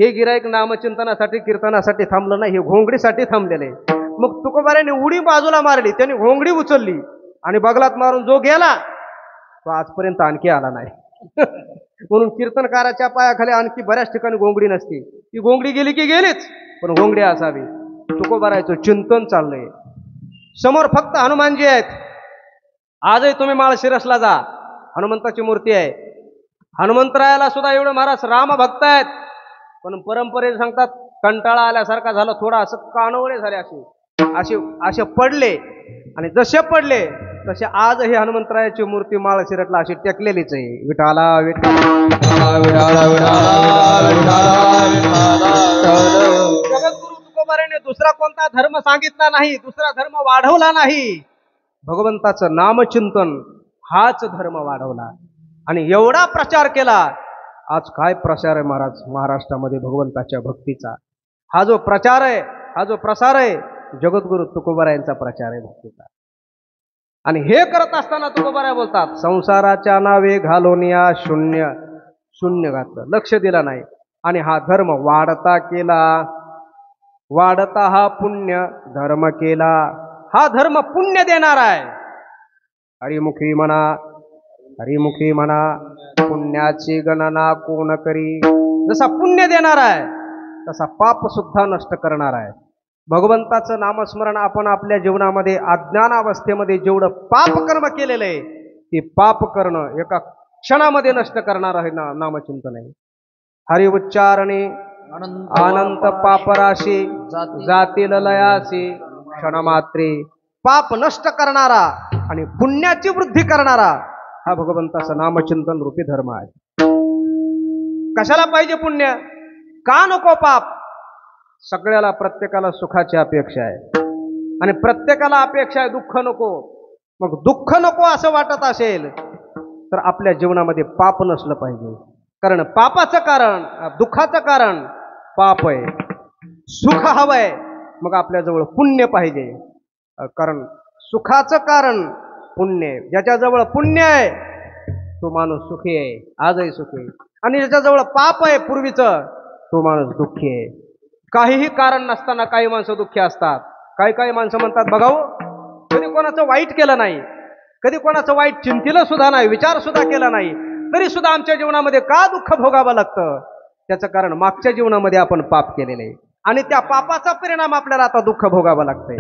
हे गिराईक नामचिंतनासाठी कीर्तनासाठी थांबलं नाही, हे घोंगडीसाठी थांबलेले. मग तुकोबारांनी उडी बाजूला मारली, त्यांनी घोंगडी उचलली आणि बगलात मारून जो गेला तो आजपर्यंत आणखी आला नाही. म्हणून कीर्तनकाराच्या पायाखाली आणखी बऱ्याच ठिकाणी घोंगडी नसते. ती घोंगडी गेली की गेलीच, पण घोंगडी असावी. तुकोबारायचं चिंतन चाललंय. समोर फक्त हनुमानजी आहेत. आजही तुम्ही माळशिरसला जा, हनुमंताची मूर्ती आहे. हनुमंतरायाला सुद्धा एवढं महाराज राम भक्त आहेत, पण परंपरेने सांगतात कंटाळा आल्यासारखा झालं, थोडा असं कानवळे झाले, असे असे पडले. आणि जसे पडले तसे आजही हनुमंतरायाची मूर्ती माळशिरसला अशी टेकलेलीच आहे. विठाला जगद्गुरु तुकोबाराने दुसरा कोणता धर्म सांगितला नाही, दुसरा धर्म वाढवला नाही. भगवंताचं नामचिंतन हाच धर्म वाढवला आणि एवढा प्रचार केला. आज काय प्रचार आहे महाराज महाराष्ट्रामध्ये भगवंताच्या भक्तीचा. हा जो प्रचार आहे, हा जो प्रसार आहे, जगद्गुरु तुकोबारायांचा प्रचार आहे भक्तीचा. आणि हे करत असताना तुकोबाराय बोलतात, संसाराच्या नावे घालून या शून्य शून्य घातलं, लक्ष दिलं नाही. आणि हा धर्म वाढता केला, वाढता हा पुण्य धर्म केला. हा धर्म पुण्य देणार आहे. हरिमुखी म्हणा, हरिमुखी म्हणा, पुण्याची गणना कोण करी. जसा पुण्य देणार आहे तसा पाप सुद्धा नष्ट करणार आहे. भगवंताचं नामस्मरण आपण आपल्या जीवनामध्ये अज्ञानावस्थेमध्ये जेवढं पाप कर्म केलेलं आहे ते पाप करणं एका क्षणामध्ये नष्ट करणार आहे नामचिंतन आहे. हरि उच्चारणे अनंत पापराशी जातील लयासी क्षणमात्रे. पाप नष्ट करणारा आणि पुण्याची वृद्धी करणारा हा भगवंताचं नामचिंतन रूपी धर्म आहे. कशाला पाहिजे पुण्य, का नको पाप. सगळ्याला प्रत्येकाला सुखाची अपेक्षा आहे आणि प्रत्येकाला अपेक्षा आहे दुःख नको. मग दुःख नको असं वाटत असेल तर आपल्या जीवनामध्ये पाप नसलं पाहिजे. कारण पापाचं कारण, दुःखाचं कारण पाप आहे. सुख हवंय मग आपल्याजवळ पुण्य पाहिजे. कारण सुखाचं कारण पुण्य आहे. ज्याच्याजवळ पुण्य आहे तो माणूस सुखी आहे, आजही सुखी आहे. आणि ज्याच्याजवळ पाप आहे पूर्वीचं तो माणूस दुःखी आहे. काहीही कारण नसताना काही माणसं दुःखी असतात. काही माणसं म्हणतात, बघाव कधी कोणाचं वाईट केलं नाही, कधी कोणाचं वाईट चिंतिलं सुद्धा नाही, विचार सुद्धा केला नाही, तरी सुद्धा आमच्या जीवनामध्ये का दुःख भोगावं लागतं. त्याचं कारण मागच्या जीवनामध्ये आपण पाप केलेले आहे आणि त्या पापाचा परिणाम आपल्याला आता दुःख भोगावं लागतंय.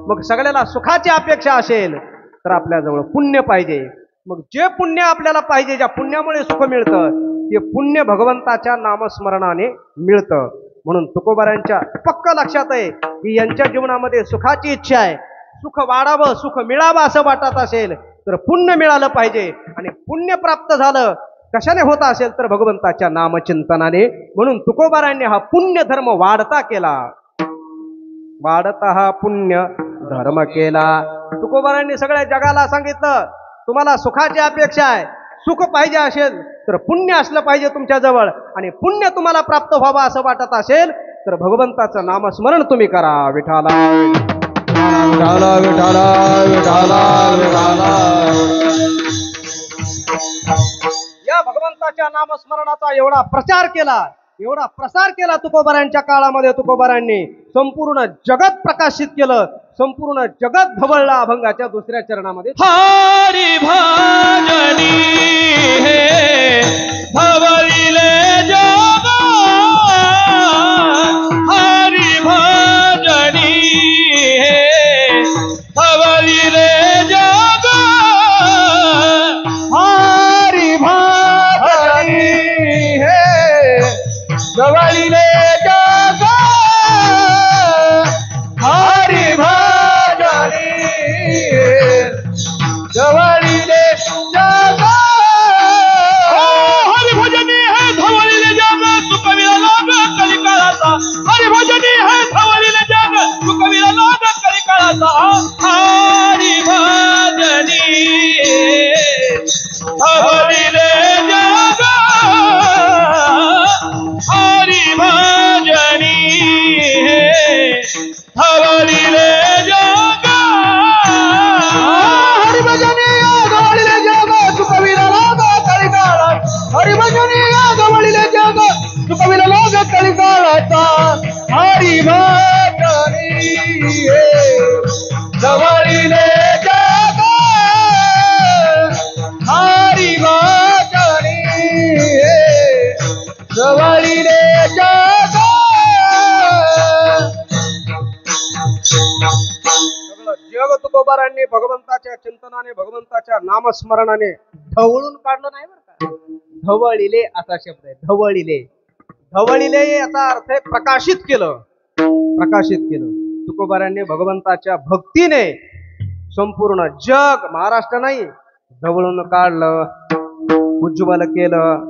मग सगळ्याला सुखाची अपेक्षा असेल तर आपल्याजवळ पुण्य पाहिजे. मग जे पुण्य आपल्याला पाहिजे, ज्या पुण्यामुळे सुख मिळतं, ते पुण्य भगवंताच्या नामस्मरणाने मिळतं. म्हणून तुकोबारायांच्या पक्क लक्षात आहे की यांच्या जीवनामध्ये सुखाची इच्छा आहे. सुख वाढावं, सुख मिळावं असं वाटत असेल तर पुण्य मिळालं पाहिजे. आणि पुण्य प्राप्त झालं कशाने होत असेल तर भगवंताच्या नामचिंतनाने. म्हणून तुकोबारायांनी हा पुण्य धर्म वाढता केला. वाढता हा पुण्य धर्म केला. तुकोबारायांनी सगळ्या जगाला सांगितलं, तुम्हाला सुखाची अपेक्षा आहे, सुख पाहिजे असेल तर पुण्य असलं पाहिजे तुमच्याजवळ. आणि पुण्य तुम्हाला प्राप्त व्हावं असं वाटत असेल तर भगवंताचं नामस्मरण तुम्ही करा. विठाला विठाला विठाला विठाला विठाला. या भगवंताच्या नामस्मरणाचा एवढा प्रचार केला, एवढा प्रसार केला तुकोबारायांच्या काळामध्ये. तुकोबारायांनी संपूर्ण जगत प्रकाशित केलं, संपूर्ण जगत धवळला अभंगाच्या दुसऱ्या चरणामध्ये. हरी भजनी हे धवळिले जग, हरी भजनी हे धवळिले जग, हरी भजनी हे धवळिले जग, हरी भजनी धवळिले कीर्तनाने भगवंताच्या नामस्मरणाने ढवळून काढलं नाही बरं का. ढवळिले असा शब्द आहे. ढवळिले ढवळिले याचा अर्थ आहे प्रकाशित केलं. प्रकाशित केलं. तुकोबारांनी भगवंताच्या भक्तीने संपूर्ण जग, महाराष्ट्र नाही, ढवळून काढलं, उज्ज्वल केलं.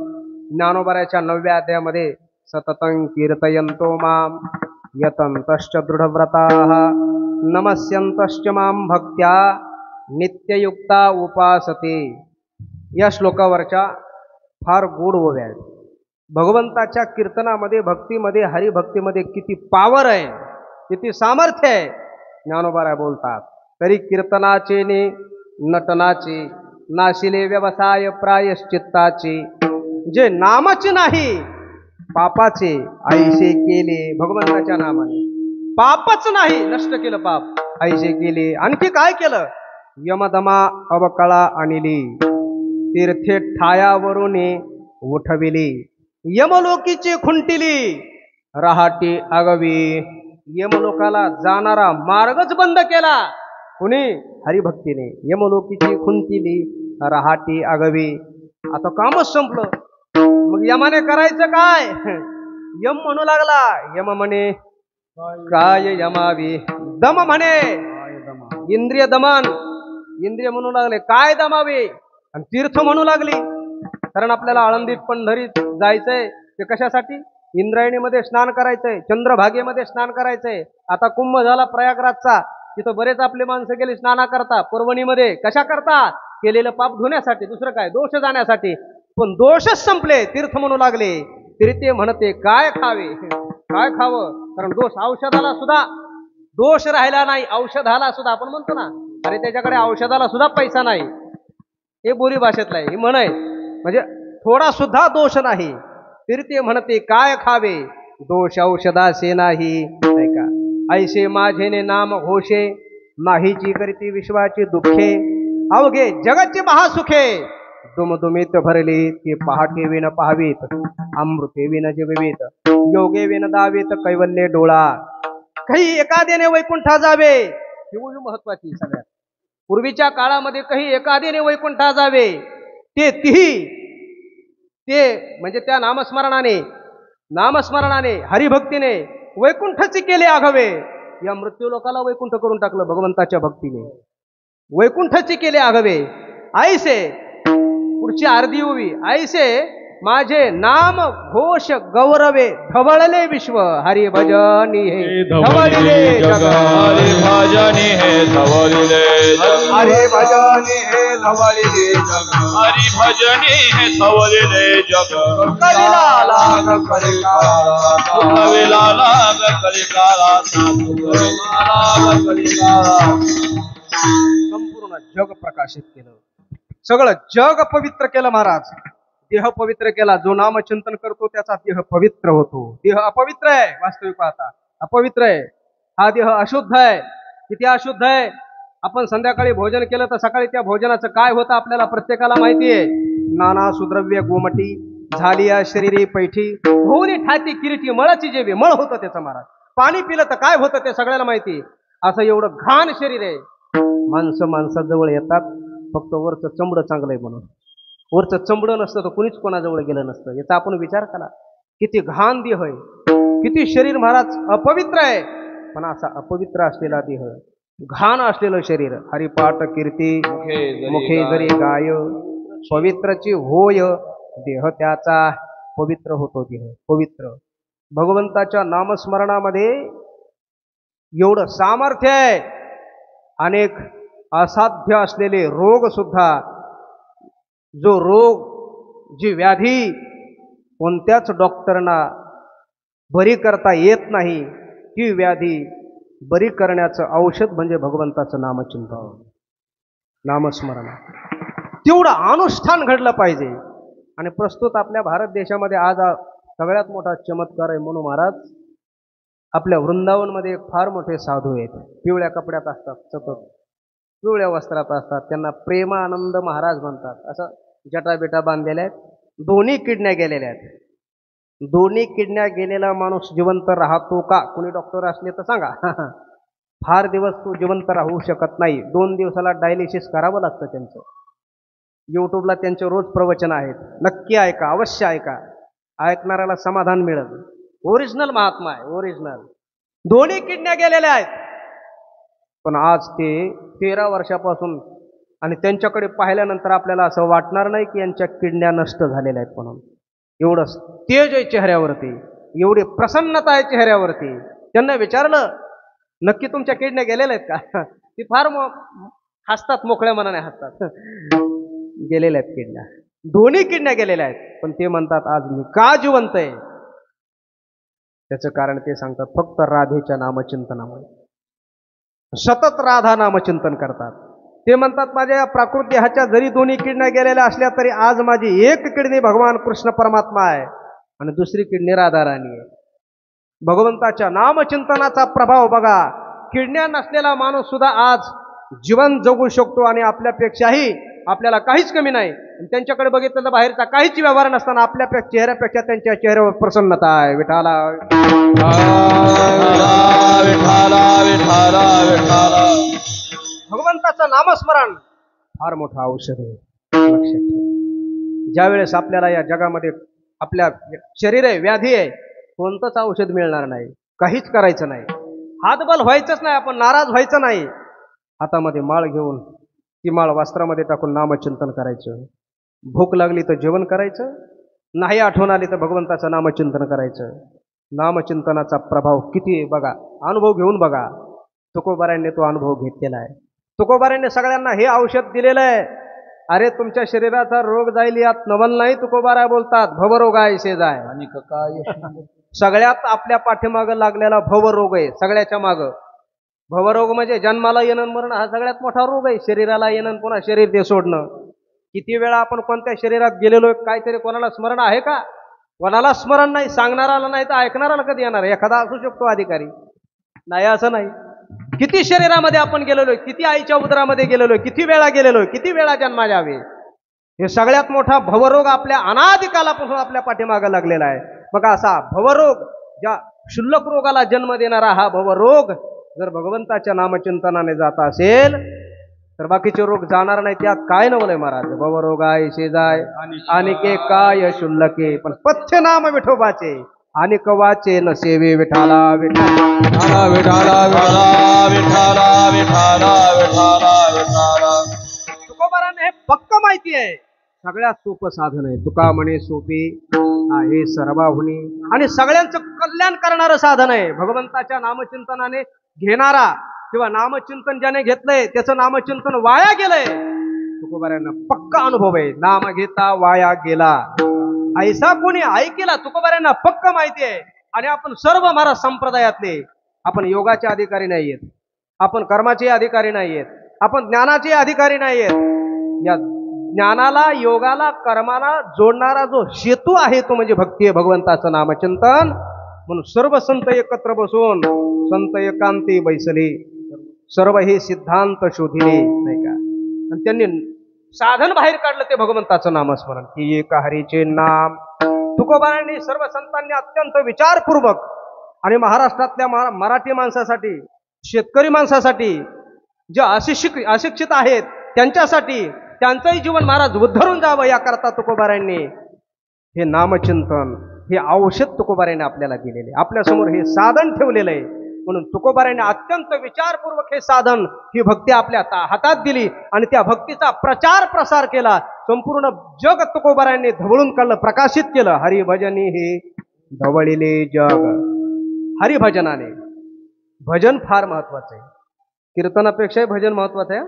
ज्ञानोबाराच्या 9व्या अध्यायामध्ये सततं कीर्तयन्तो माम यतन्तश्च दृढव्रताः नमस्यन्तश्च मां भक्त्या नित्ययुक्ता उपासते. या श्लोकावरच्या फार गोड ओव्या आहेत. भगवंताच्या कीर्तनामध्ये, भक्तीमध्ये, हरिभक्तीमध्ये किती पावर आहे, किती सामर्थ्य आहे, ज्ञानोबाराय बोलतात. तरी कीर्तनाचे ने नटनाचे नाशिले व्यवसाय प्रायश्चित्ताचे, जे नामाचे नाही पापाचे ऐसे केले. भगवंताच्या नामाने पापच नाही, नष्ट केलं पाप, ऐसे केले. आणखी काय केलं? यमदमा अवकळा आणली, तीर्थे ठायावरून उठविली, यमलोकीची खुंटिली, रहाटी आगवी. यमलोकाला जाणारा मार्गच बंद केला. कुणी? हरिभक्तीने. यमलोकीची खुंटिली, रहाटी आगवी. आता कामच संपलं. मग यमाने करायचं काय? यम म्हणू लागला. यम म्हणे काय यमावी, दम म्हणे इंद्रिय दमन. इंद्रिय म्हणू लागले काय दमावे, आणि तीर्थ म्हणू लागली. कारण आपल्याला आळंदीत पंढरीत जायचंय, ते कशासाठी? इंद्रायणीमध्ये स्नान करायचंय, चंद्रभागेमध्ये स्नान करायचंय. आता कुंभ झाला प्रयागराजचा, तिथं बरेच आपले माणसं गेले स्नाना करता. परभणीमध्ये कशा करता? केलेलं पाप धुण्यासाठी, दुसरं काय, दोष जाण्यासाठी. पण दोषच संपले, तीर्थ म्हणू लागले. तरी ते म्हणते काय खावे, काय खावं? कारण दोष, औषधाला सुद्धा दोष राहिला नाही. औषधाला सुद्धा आपण म्हणतो ना, अरे त्याच्याकडे औषधाला सुद्धा पैसा नाही, हे बोली भाषेतला आहे, ही म्हण आहे. म्हणजे थोडा सुद्धा दोष नाही. तरी ते म्हणते काय खावे, दोष औषधासे नाही. ऐका, ऐसे माझेने नाम घोषे, नाहीची करीती विश्वाची दुःखे, अवघे जगाची महासुखे, दुमदुमीत भरली ती पहाटे विन पाहावीत, अमृते विन जीवित, योगे विन दावीत, कैवल्य डोळा, काही एखाद्याने वैकुंठा जावे. ही महत्वाची सगळ्यात. पूर्वीच्या काळामध्ये काही एखाद्याने वैकुंठा जावे, ते म्हणजे त्या नामस्मरणाने हरिभक्तीने वैकुंठचे केले आघावे. या मृत्यू लोकाला वैकुंठ करून टाकलं भगवंताच्या भक्तीने. वैकुंठचे केले आघावे. ऐसे पुढची आरती उभी. ऐसे माझे नाम घोष गौरवे, ढवळले विश्व हरि भजनी हे ढवळले जग. हरि भजनी हे ढवळले जग. हरे भजनी हे ढवळिले जग. हरि भजनी हे ढवळले जग. कलिला लाग कलिकाला, कविला लाग कलिकाला, लाग कलिकाला. संपूर्ण जग प्रकाशित केलं. सगळं जग पवित्र केलं महाराज. देह पवित्र केला. जो नाम चिंतन करतो त्याचा देह पवित्र होतो. देह अपवित्र आहे, वास्तविक पाहता अपवित्र आहे. हा देह अशुद्ध आहे. किती अशुद्ध आहे? आपण संध्याकाळी भोजन केलं तर सकाळी त्या भोजनाचं काय होतं आपल्याला प्रत्येकाला माहिती आहे. नाना सुद्रव्य गोमटी झाली या शरीरी पैठी, होऊन ठाती किरीटी, मळाची जेवी, मळ होतं त्याचं महाराज. पाणी पिलं तर काय होतं ते सगळ्याला माहिती. असं एवढं घाण शरीर आहे. माणसं माणसाजवळ येतात फक्त वरचं चमडं चांगलं आहे म्हणून. वरचं चमडं नसतं तर कुणीच कोणाजवळ गेलं नसतं. याचा आपण विचार करा. किती घाण देह आहे, किती शरीर महाराज अपवित्र आहे. पण असा अपवित्र असलेला देह, घाण असलेलं शरीर, हरिपाठ कीर्ती मुखे जरी गाय, पवित्रची होय देह त्याचा, पवित्र होतो देह पवित्र. भगवंताच्या नामस्मरणामध्ये एवढं सामर्थ्य आहे. अनेक असाध्य असलेले रोग सुद्धा, जो रोग, जी व्याधी कोणत्याच डॉक्टरना बरी करता येत नाही, ती व्याधी बरी करण्याचं औषध म्हणजे भगवंताचं नामचिंतन, नामस्मरण. तेवढं अनुष्ठान घडलं पाहिजे. आणि प्रस्तुत आपल्या भारत देशामध्ये आज सगळ्यात मोठा चमत्कार आहे म्हणून महाराज, आपल्या वृंदावनमध्ये एक फार मोठे साधू आहेत. पिवळ्या कपड्यात असतात, सतत पिवळ्या वस्त्रात असतात. त्यांना प्रेमानंद महाराज म्हणतात. असं जटाबिटा बांधलेल्या आहेत. दोन्ही किडण्या गेलेल्या आहेत. दोन्ही किडण्या गेलेला माणूस जिवंत राहतो का? कोणी डॉक्टर असले तर सांगा. फार दिवस तो जिवंत राहू शकत नाही. 2 दिवसाला डायलिसिस करावं लागतं त्यांचं. यूट्यूबला त्यांचे रोज प्रवचन आहेत, नक्की ऐका, अवश्य ऐका. ऐकणाऱ्याला समाधान मिळेल. ओरिजिनल महात्मा आहे, ओरिजिनल. दोन्ही किडन्या गेलेल्या आहेत, पण आज ते 13 वर्षापासून, आणि त्यांच्याकडे पाहिल्यानंतर आपल्याला असं वाटणार नाही की यांच्या किडन्या नष्ट झालेल्या आहेत म्हणून. एवढं तेज आहे चेहऱ्यावरती, एवढी प्रसन्नता आहे चेहऱ्यावरती. त्यांना विचारलं, नक्की तुमच्या किडन्या गेलेल्या आहेत का? ती फार हसतात, मोकळ्या मनाने हसतात. गेलेल्या आहेत किडन्या, दोन्ही किडन्या गेलेल्या आहेत, पण ते म्हणतात आज मी का जिवंत आहे. त्याचं कारण ते सांगतात, फक्त राधेच्या नामचिंतनामुळे. सतत राधा नामचिंतन करतात. ते म्हणतात, माझ्या या प्राकृत देहाच्या जरी दोन्ही किडन्या गेलेल्या असल्या तरी आज माझी एक किडनी भगवान कृष्ण परमात्मा आहे आणि दुसरी किडनी राधा राणी आहे. भगवंताच्या नामचिंतनाचा प्रभाव बघा. किडन्या नसलेला माणूस सुद्धा आज जीवन जगू शकतो आणि आपल्यापेक्षाही आपल्याला काहीच कमी नाही. त्यांच्याकडे बघितलं तर बाहेरचा काहीच व्यवहार नसताना आपल्या चेहऱ्यापेक्षा त्यांच्या चेहऱ्यावर प्रसन्नता आहे. विठाला भगवंताचं नामस्मरण फार मोठं औषध आहे. लक्षात ठेवा. ज्यावेळेस आपल्याला या जगामध्ये आपल्या शरीर आहे, व्याधी आहे, कोणतंच औषध मिळणार नाही, काहीच करायचं नाही, हातबल व्हायचंच नाही, आपण नाराज व्हायचं नाही. हातामध्ये माळ घेऊन ती माळ वस्त्रामध्ये टाकून नामचिंतन करायचं. भूक लागली तर जेवण करायचं, नाही आठवण आली तर भगवंताचं नामचिंतन करायचं. नामचिंतनाचा प्रभाव किती आहे बघा, अनुभव घेऊन बघा. तुकोबारायांनी तो अनुभव घेतलेला आहे. तुकोबारायांनी सगळ्यांना हे औषध दिलेलं आहे. अरे तुमच्या शरीराचा रोग जाईल यात नवल नाही, तुकोबाराय बोलतात, भवरोग आहे से जाय. आणि काय सगळ्यात आपल्या पाठीमागं लागलेला भवरोग आहे, सगळ्याच्या मागं. भवरोग म्हणजे जन्माला येणं मरण हा सगळ्यात मोठा रोग आहे. शरीराला येणं पुन्हा शरीर ते सोडणं. किती वेळा आपण कोणत्या शरीरात गेलेलो, काहीतरी कोणाला स्मरण आहे का? कोणाला स्मरण नाही. सांगणाराला नाही तर ऐकणाराला कधी येणार? एखादा असू शकतो अधिकारी, नाही असं नाही. किती शरीरामध्ये आपण गेलेलो, किती आईच्या उदरामध्ये गेलेलो, किती वेळा गेलेलो, किती वेळा जन्मा जावे. हे सगळ्यात मोठा भवरोग आपल्या अनादिकालापासून आपल्या पाठीमागे लागलेला आहे. मग असा भवरोग, ज्या क्षुल्लक रोगाला जन्म देणारा हा भवरोग जर भगवंताच्या नामचिंतनाने जात असेल तर बाकीचे रोग जाणार नाही. त्यात काय नवलंय महाराज? भवरोग आहे शेजाय आणि के काय शुल्लके, पण पथ्य नाम विठोबाचे आणि कवाचे न सेवे विठाला विठाला विठाला विठाला विठाला विठाला विठाला विठाला. तुकोबारांना हे पक्क माहिती आहे, सगळ्यात सोपं साधन आहे. तुका म्हणे सोपे आहे सर्वाहुनी, आणि सगळ्यांचं कल्याण करणारं साधन आहे. भगवंताच्या नामचिंतनाने घेणारा किंवा नामचिंतन ज्याने घेतलंय त्याचं नामचिंतन वाया गेलंय. तुकोबारांना पक्का अनुभव आहे, नाम घेता वाया गेला ऐसा कोणी ऐकेला. तुकोबारांना पक्क माहिती आहे. आणि आपण सर्व महाराज संप्रदायातले, आपण योगाचे अधिकारी नाहीयेत, आपण कर्माचे अधिकारी नाहीयेत, आपण ज्ञानाचे अधिकारी नाहीयेत. या ज्ञानाला, योगाला, कर्माला जोडणारा जो सेतू आहे तो म्हणजे भक्ती आहे, भगवंताचं नामचिंतन. म्हणून सर्व संत एकत्र बसून संत एकांती बैसले, सर्व हे सिद्धांत शोधिले, नाही का. आणि त्यांनी साधन बाहेर काढलं ते भगवंताचं नामस्मरण, की एक हरीचे नाम. तुकोबारांनी, सर्व संतांनी अत्यंत विचारपूर्वक आणि महाराष्ट्रातल्या मराठी माणसासाठी, शेतकरी माणसासाठी, जे अशिक्षित आहेत त्यांच्यासाठी, त्यांचंही जीवन महाराज उद्धरून जावं याकरता तुकोबारांनी हे नामचिंतन, हे औषध तुकोबारांनी आपल्याला दिलेले, आपल्यासमोर हे साधन ठेवलेलं आहे. म्हणून तुकोबारांनी अत्यंत विचारपूर्वक हे साधन, ही भक्ती आपल्या हातात दिली आणि त्या भक्तीचा प्रचार प्रसार केला. संपूर्ण जग तुकोबारांनी धवळून काढलं, प्रकाशित केलं. हरिभजनी हे धवळिले जग. हरिभजनाने, भजन फार महत्वाचं आहे, कीर्तनापेक्षाही भजन महत्वाचं आहे.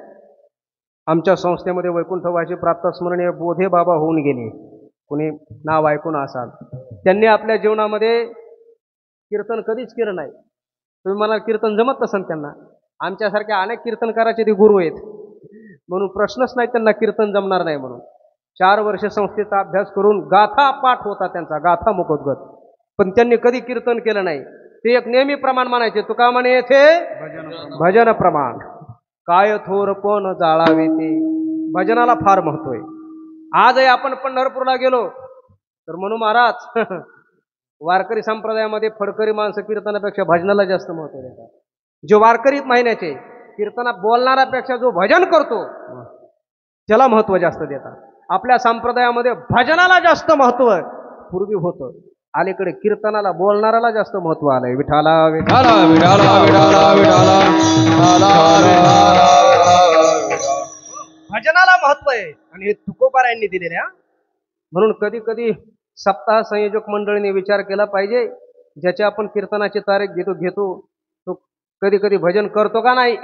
आमच्या संस्थेमध्ये वैकुंठवासी प्रातस्मरणीय बोधे बाबा होऊन गेले, कोणी नाव ऐकून असाल. त्यांनी आपल्या जीवनामध्ये कीर्तन कधीच केलं नाही. तुम्ही मला कीर्तन जमत नसेल त्यांना, आमच्यासारख्या अनेक कीर्तनकाराचे ते गुरु आहेत, म्हणून प्रश्नच नाही त्यांना कीर्तन जमणार नाही म्हणून. 4 वर्ष संस्थेचा अभ्यास करून गाथा पाठ होता त्यांचा, गाथा मुखोद्गत, पण त्यांनी कधी कीर्तन केलं नाही. ते एक नेहमी प्रमाण मानायचे. तुका म्हणे येथे भजन प्रमाण, काय थोर पण जाळावे ते. भजनाला फार महत्व आहे. आजही आपण पंढरपूरला गेलो तर म्हणू महाराज, वारकरी संप्रदायामध्ये फडकरी माणसं कीर्तनापेक्षा भजनाला जास्त महत्व देतात. जो वारकरी महिन्याचे कीर्तनात बोलणाऱ्यापेक्षा जो भजन करतो त्याला महत्व जास्त देतात. आपल्या संप्रदायामध्ये भजनाला जास्त महत्व पूर्वी होतं, अलीकडे कीर्तनाला बोलणाऱ्याला जास्त महत्व आलंय. विठाला विठाला विठाला विठाला विठाला विठाला. भजनाला महत्व आहे आणि हे तुकोबारायांनी दिलेल्या. म्हणून कधी कधी सप्ताह संयोजक मंडळीने विचार केला पाहिजे, ज्याच्या आपण कीर्तनाची तारीख घेतो तो कधी कधी भजन करतो का नाही,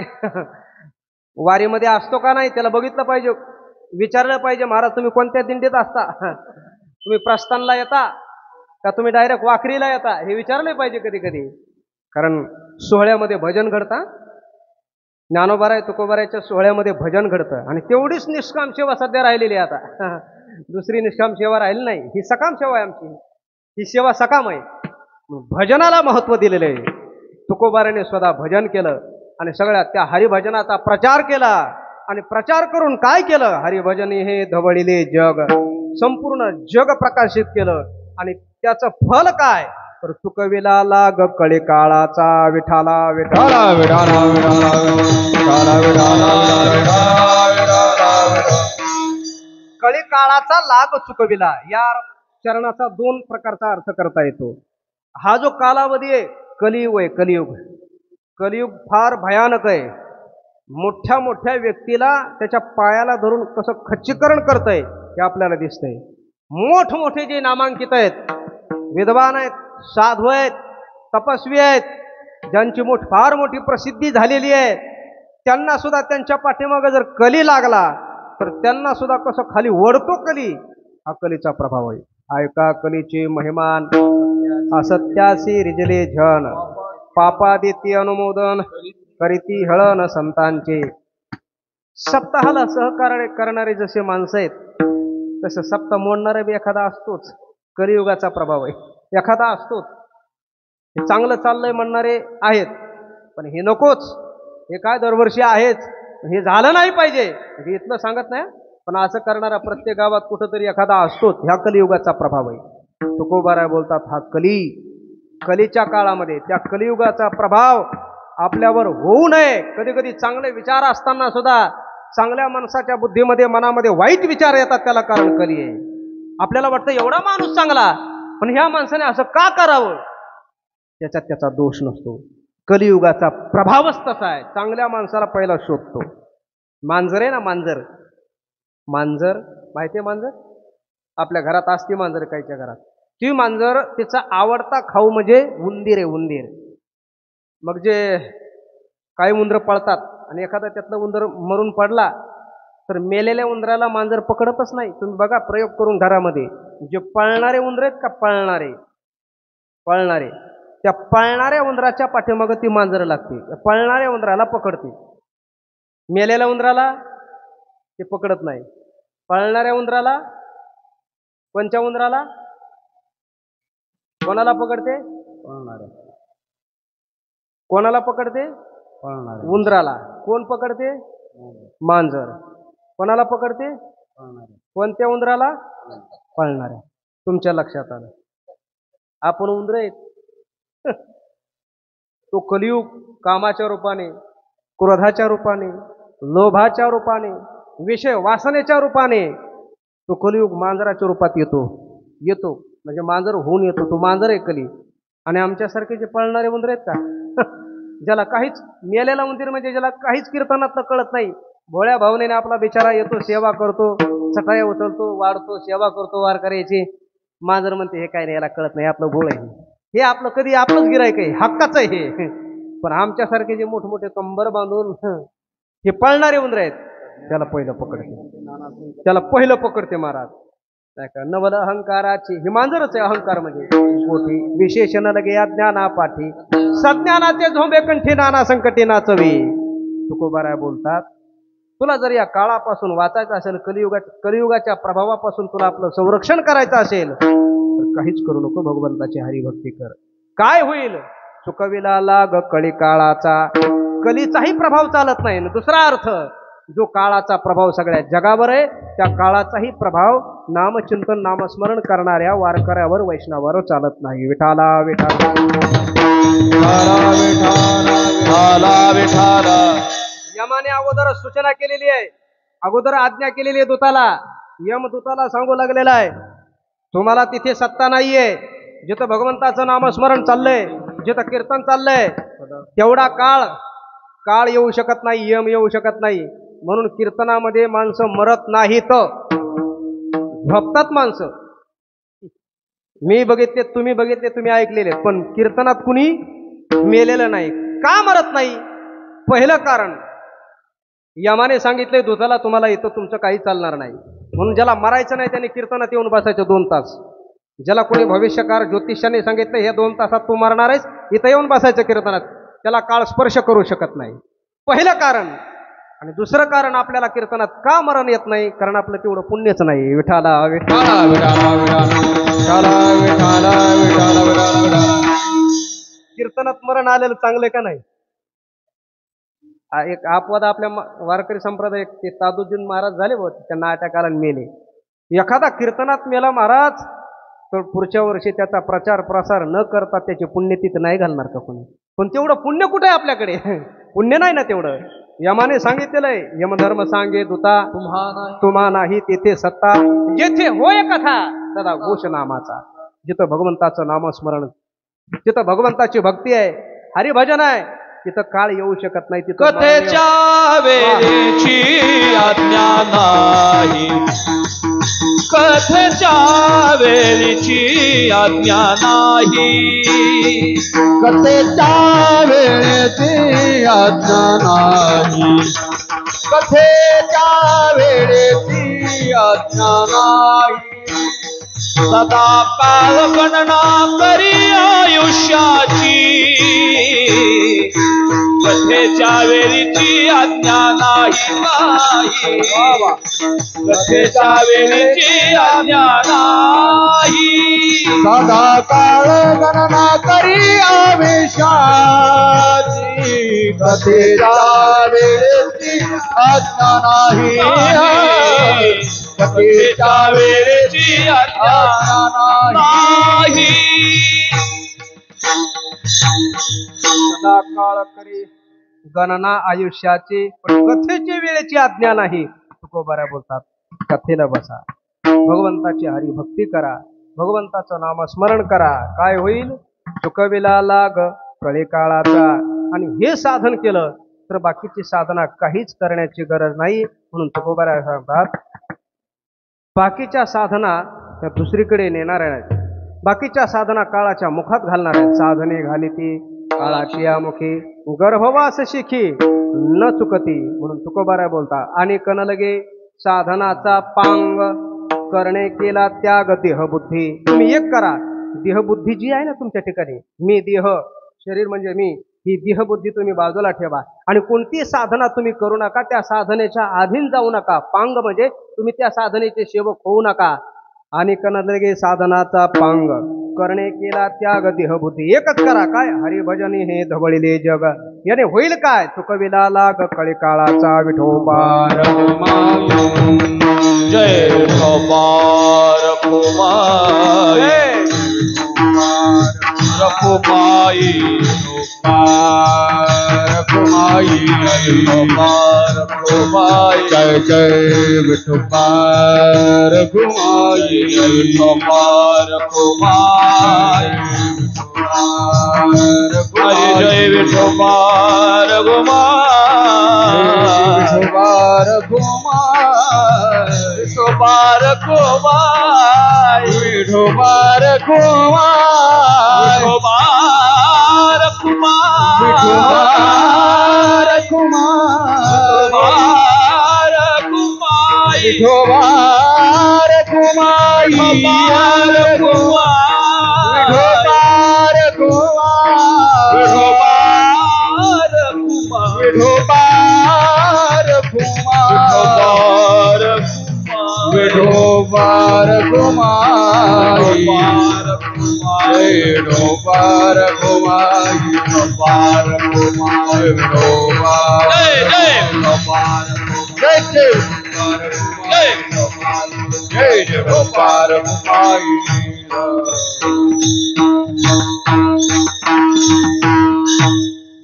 वारीमध्ये असतो का नाही, त्याला बघितलं पाहिजे, विचारलं पाहिजे. महाराज तुम्ही कोणत्या दिंडीत असता, तुम्ही प्रस्थानला येता का तुम्ही डायरेक्ट वाखरीला येता, हे विचारले पाहिजे कधी कधी. कारण सोहळ्यामध्ये भजन घडता, ज्ञानोबाराय तुकोबारायच्या सोहळ्यामध्ये भजन घडतं आणि तेवढीच निष्काम सेवा सध्या राहिलेली आहे. आता दुसरी निष्काम सेवा राहिली नाही, ही सकाम सेवा आहे आमची, ही सेवा सकाम आहे. भजनाला महत्व दिलेलं आहे. तुकोबाराने स्वतः भजन केलं आणि सगळ्या त्या हरिभजनाचा प्रचार केला आणि प्रचार करून काय केलं, हरिभजनी हे धवळिले जग, संपूर्ण जग प्रकाशित केलं. आणि त्याचं फल काय, तर चुकविला लाग कळी काळाचा विठाला विठाला विठाला विठाला विठाला विठाला विठाला. कळी काळाचा लाग चुकविला, या चरणाचा दोन प्रकारचा अर्थ करता येतो. हा जो कालावधी आहे कलियुग आहे, कलियुग. कलियुग फार भयानक आहे. मोठ्या मोठ्या व्यक्तीला त्याच्या पायाला धरून कसं खच्चीकरण करतंय हे आपल्याला दिसतंय. मोठमोठे जे नामांकित आहेत, विद्वान आहेत, साधू आहेत, तपस्वी आहेत, ज्यांची फार मोठी प्रसिद्धी झालेली आहे, त्यांना सुद्धा त्यांच्या पाठीमागे जर कली लागला तर त्यांना सुद्धा कसं खाली ओढतो कली. हा कलीचा प्रभाव आहे. ऐका कलीचे महिमान, असत्यासी रिजले झन, पापादिती अनुमोदन करीती हळण संतांचे. सप्ताहाला सहकार्य करणारे जसे माणसं आहेत तसं सप्ताह मोडणारा बी एखादा असतोच. कलियुगाचा प्रभाव आहे, एखादा असतोच. हे चांगलं चाललंय म्हणणारे आहेत, पण हे नकोच, हे काय दरवर्षी आहेच, हे झालं नाही पाहिजे, हे इथलं सांगत नाही, पण असं करणारा प्रत्येक गावात कुठंतरी एखादा असतोच. ह्या कलियुगाचा प्रभाव आहे. तुकोबाराय बोलतात हा कलीच्या काळामध्ये त्या कलियुगाचा प्रभाव आपल्यावर होऊ नये. कधी कधी चांगले विचार असताना सुद्धा चांगल्या माणसाच्या बुद्धीमध्ये मनामध्ये वाईट विचार येतात, त्याला कारण कली आहे. आपल्याला वाटतं एवढा माणूस चांगला, पण ह्या माणसाने असं का करावं, त्याच्यात त्याचा दोष नसतो. कलियुगाचा प्रभावच तसा आहे. चांगल्या माणसाला पहिला शोधतो. मांजर आहे ना, मांजर माहिती आहे, मांजर आपल्या घरात असते, मांजर काहीच्या घरात. ती मांजर तिचा आवडता खाऊ म्हणजे उंदीर आहे, उंदीर. मग जे काही उंदरं पळतात आणि एखादा त्यातला उंदर मरून पडला तर मेलेल्या उंदराला मांजर पकडतच नाही. तुम्ही बघा, प्रयोग करून घरामध्ये. जे पळणारे उंदर आहेत का, पळणारे त्या पळणाऱ्या उंदराच्या पाठीमागं ती मांजर लागते, पळणाऱ्या उंदराला पकडते. मेलेल्या उंदराला ते पकडत नाही. पळणाऱ्या उंदराला, कोणत्या उंदराला, कोणाला पकडते, कोणाला पकडते, उंदराला. कोण पकडते, मांजर. कोणाला पकडते, कोणत्या उंदराला, पळणाऱ्या. तुमच्या लक्षात आलं, आपण उंदर आहेत. तो कलियुग कामाच्या रूपाने, क्रोधाच्या रूपाने, लोभाच्या रूपाने, विषय वासनेच्या रूपाने तो कलियुग मांजराच्या रूपात येतो म्हणजे मांजर होऊन येतो. तो मांजर आहे कली. आणि आमच्यासारखे जे पळणारे उंदर आहेत का, ज्याला काहीच, मेलेला उंदीर म्हणजे ज्याला काहीच कीर्तनातलं कळत नाही, भोळ्या भावनेने आपला बिचारा येतो, सेवा करतो, सकाळी उचलतो, वाढतो, सेवा करतो वारकऱ्याची. मांजर म्हणते हे काय नाही, याला कळत नाही, आपलं भोळ आहे, हे आपलं कधी आपलंच गिरायक आहे, हक्काचं आहे हे. पण आमच्यासारखे जे मोठमोठे कंबर बांधून हे पळणारे उंदर आहेत, त्याला पहिलं पकडते महाराज. नाही का, नवल अहंकाराची, ही मांजरच आहे अहंकार म्हणजे. मोठी विशेषण लगे या ज्ञाना पाठी, सज्ञानाचे झोंबे कंठी, नाना संकटी नाचवी. तुकोबाराय बोलतात, तुला जर या काळापासून वाचायचं असेल, कलियुगाच्या प्रभावापासून तुला आपलं संरक्षण करायचं असेल, तर काहीच करू नको, भगवंताची हरिभक्ती कर. काय होईल, चुकविला लाग कळी काळाचा. कलीचाही प्रभाव चालत नाही. दुसरा अर्थ, जो काळाचा प्रभाव सगळ्या जगावर आहे त्या काळाचाही प्रभाव नामचिंतन नामस्मरण करणाऱ्या वारकऱ्यावर वैष्णवावर चालत नाही. विठाला विठाला विठाला विठाला. यमाने अगोदर सूचना केलेली आहे, अगोदर आज्ञा केलेली आहे दूताला. यमदूताला सांगू लागलेला आहे तुम्हाला तिथे सत्ता नाहीये. जिथं भगवंताचं नामस्मरण चाललंय, जिथं कीर्तन चाललंय तेवढा काळ येऊ शकत नाही, यम येऊ शकत नाही. म्हणून कीर्तनामध्ये माणसं मरत नाहीत, झोपतात माणसं. मी बघितले, तुम्ही बघितले, तुम्ही ऐकलेले, पण कीर्तनात कुणी मेलेलं नाही. का मरत नाही? पहिलं कारण यमाने सांगितले दूताला तुम्हाला इथं तुमचं काही चालणार नाही. म्हणून ज्याला मरायचं नाही त्याने कीर्तनात येऊन बसायचं 2 तास. ज्याला कोणी भविष्यकार ज्योतिषाने सांगितलं हे 2 तासात तू मरणार आहेस, इथं येऊन बसायचं कीर्तनात, त्याला काळ स्पर्श करू शकत नाही. पहिलं कारण. आणि दुसरं कारण आपल्याला कीर्तनात का मरण येत नाही? कारण आपलं तेवढं पुण्यच नाही. विठाला विठाला विठाला विठाला विठाला विठाला विठाला. कीर्तनात मरण आलेलं चांगलं का नाही? एक अपवाद आपल्या वारकरी संप्रदाय, ते ताजुद्दीन महाराज झाले व त्यांना अटॅकाला मेले. एखादा कीर्तनात मेला महाराज तर पुढच्या वर्षी त्याचा प्रचार प्रसार न करता त्याचे पुण्य तिथं नाही घालणार का कोणी? पण तेवढं पुण्य कुठे आहे आपल्याकडे? पुण्य नाही ना तेवढं. यमाने सांगितलेलं आहे, यमधर्म सांगे दूता तुम्हा नाही तेथे सत्ता, जेथे होय कथा सदा घोष नामाचा. जिथं भगवंताचं नामस्मरण, जिथं भगवंताची भक्ती आहे, हरिभजन आहे, तिथं काळ येऊ शकत नाही. तिथं कथेच्या वेळेची आज्ञा नाही, कथेच्या वेळेची आज्ञा नाही, कथेच्या वेळेची आज्ञा नाही, कथेच्या वेळेची आज्ञा नाही. सदा काळ गणना करी आयुष्याची, कथेच्या वेळीची आज्ञा नाही, कथेच्या वेळीची आज्ञा नाही. सदा काळ गणना करी आयुष्याची, कथेच्या वेळेची आज्ञा नाही, कथेच्या वेळेची आज्ञा नाही. सदा काळ करी गणना आयुष्याची, पण कथेची वेळेची आज्ञा नाही. तुकोबारा बोलतात कथेला बसा, भगवंताची हरिभक्ती करा, भगवंताचं नामस्मरण करा. काय होईल? चुकविला लाग कळे काळाचा. आणि हे साधन केलं तर बाकीची साधना काहीच करण्याची गरज नाही. म्हणून तुकोबारा सांगतात बाकीच्या साधना त्या दुसरीकडे नेणाऱ्या नाहीत, बाकीच्या साधना काळाच्या मुखात घालणार आहेत. साधने घालिती काळाची मुखी, गर्भवास शिखी न चुकती. म्हणून तुकोबारा बोलता आणि कन लगे साधनाचा पांग करणे केला त्याग देहबुद्धी. तुम्ही एक करा, देहबुद्धी जी आहे ना तुमच्या ठिकाणी, मी देह, शरीर म्हणजे मी, ही देहबुद्धी तुम्ही बाजूला ठेवा. आणि कोणती साधना तुम्ही करू नका, त्या साधनेच्या अधीन जाऊ नका. पांग म्हणजे तुम्ही त्या साधनेचे सेवक होऊ नका. आणि कनलगे साधनाचा पांग करणे केला त्याग देहबुद्धी. एकच करा, काय? हरिभजनी हे धवळिले जग. याने होईल काय? चुकविला लाग कळे काळाचा विठोबा. जय विठोबार कुमार, रखुमाई रखुमाई विठोबार कुमार. जय जय विठोबार रखुमाई, विठोबार कुमार. हरी जय विठोबार कुमार, विठोबार कुमार, विठोबार कुमार, विठोबार कुमार, विठोबार कुमार, विठोबार कुमार, विठोबार कुमार, विठोबार कुमार, विठोबार कुमार, विठोबार कुमार, विठोबार कुमार, विठोबार कुमार, विठोबार कुमार, विठोबार कुमार, विठोबार कुमार, विठोबार जय जय जय गोपाल कुमारी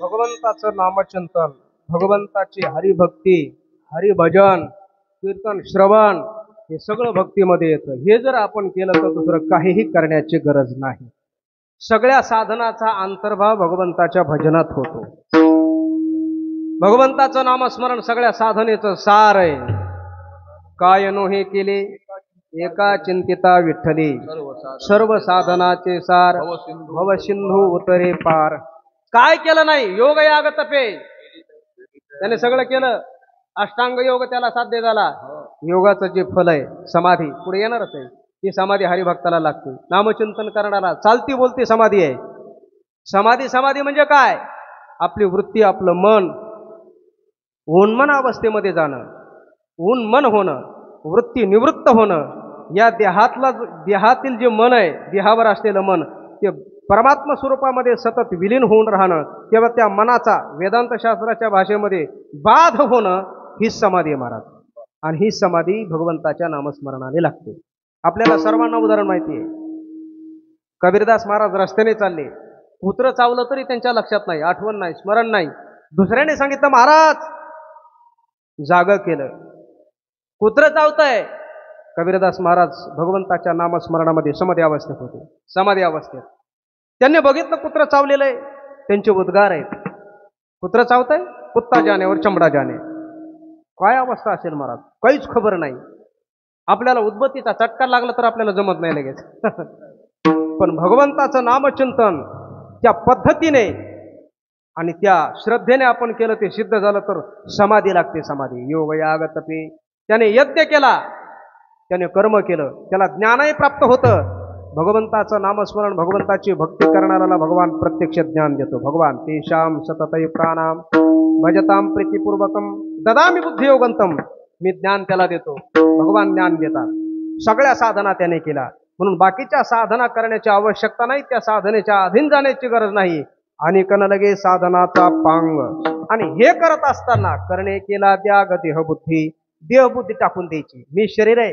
भगवंताचं नामचिंतन, भगवंताची हरिभक्ती, हरिभजन, कीर्तन, श्रवण हे सगळं भक्तीमध्ये येतं. हे जर आपण केलं तर दुसरं काहीही करण्याची गरज नाही. सगळ्या साधनाचा अंतर्भाव भगवंताच्या भजनात होतो. भगवंताचं नामस्मरण सगळ्या साधनेचं सार आहे. काय नो हे केले एका चिंतिता विठ्ठली, सर्व साधनाचे सार भवसिंधू उतरे पार. काय केलं नाही? योग याग तपे, त्याने सगळं केलं. अष्टांग योग त्याला साध्य झाला. योगाचं जे फल आहे समाधी पुढे येणारच आहे. ती समाधी हरिभक्ताला लागते. नामचिंतन करणारा चालती बोलती समाधी आहे. समाधी म्हणजे काय? आपली वृत्ती, आपलं मन उन्मन अवस्थेमध्ये जाणं, उन्मन होणं, वृत्ती निवृत्त होणं. या देहातील जे मन आहे, देहावर असलेलं मन ते परमात्मा स्वरूपामध्ये सतत विलीन होऊन राहणं किंवा त्या मनाचा वेदांत शास्त्राच्या भाषेमध्ये बाध होणं, हीच समाधी आहे महाराज. आणि ही समाधी भगवंताच्या नामस्मरणाने लागते. आपल्याला सर्वांना उदाहरण माहिती आहे. कबीरदास महाराज रस्त्याने चालले, कुत्रं चावलं तरी त्यांच्या लक्षात नाही, आठवण नाही, स्मरण नाही. दुसऱ्याने सांगितलं महाराज, जागं केलं. कुत्रं चावतंय. कबीरदास महाराज भगवंताच्या नामस्मरणामध्ये समाधी अवस्थेत होते. समाधी अवस्थेत त्यांनी बघितलं कुत्रं चावलेलं आहे. त्यांचे उद्गार आहेत, कुत्रं चावतंय, कुत्ता जाने और चमडा जाने. काय अवस्था असेल महाराज, काहीच खबर नाही. आपल्याला उद्बत्तीचा चटका लागला तर आपल्याला जमत नाही लगेच. पण भगवंताचं नामचिंतन त्या पद्धतीने आणि त्या श्रद्धेने आपण केलं, ते सिद्ध झालं तर समाधी लागते. समाधी योग याग तपे. त्याने यज्ञ केला, त्याने कर्म केलं, त्याला ज्ञानही प्राप्त होतं. भगवंताचं नामस्मरण, भगवंताची भक्ती करणाऱ्याला भगवान प्रत्यक्ष ज्ञान देतो. भगवान तेषाम सततै प्राणाम भजताम प्रीतिपूर्वकम ददामी बुद्धियोगंतम. मी ज्ञान त्याला देतो, भगवान ज्ञान देतात. सगळ्या साधना त्याने केल्या, म्हणून बाकीच्या साधना करण्याची आवश्यकता नाही. त्या साधनेच्या अधीन जाण्याची गरज नाही. आणि कन लगे साधनाचा पांग. आणि हे करत असताना करणे केला त्याग देहबुद्धी. देहबुद्धी टाकून द्यायची. मी शरीर आहे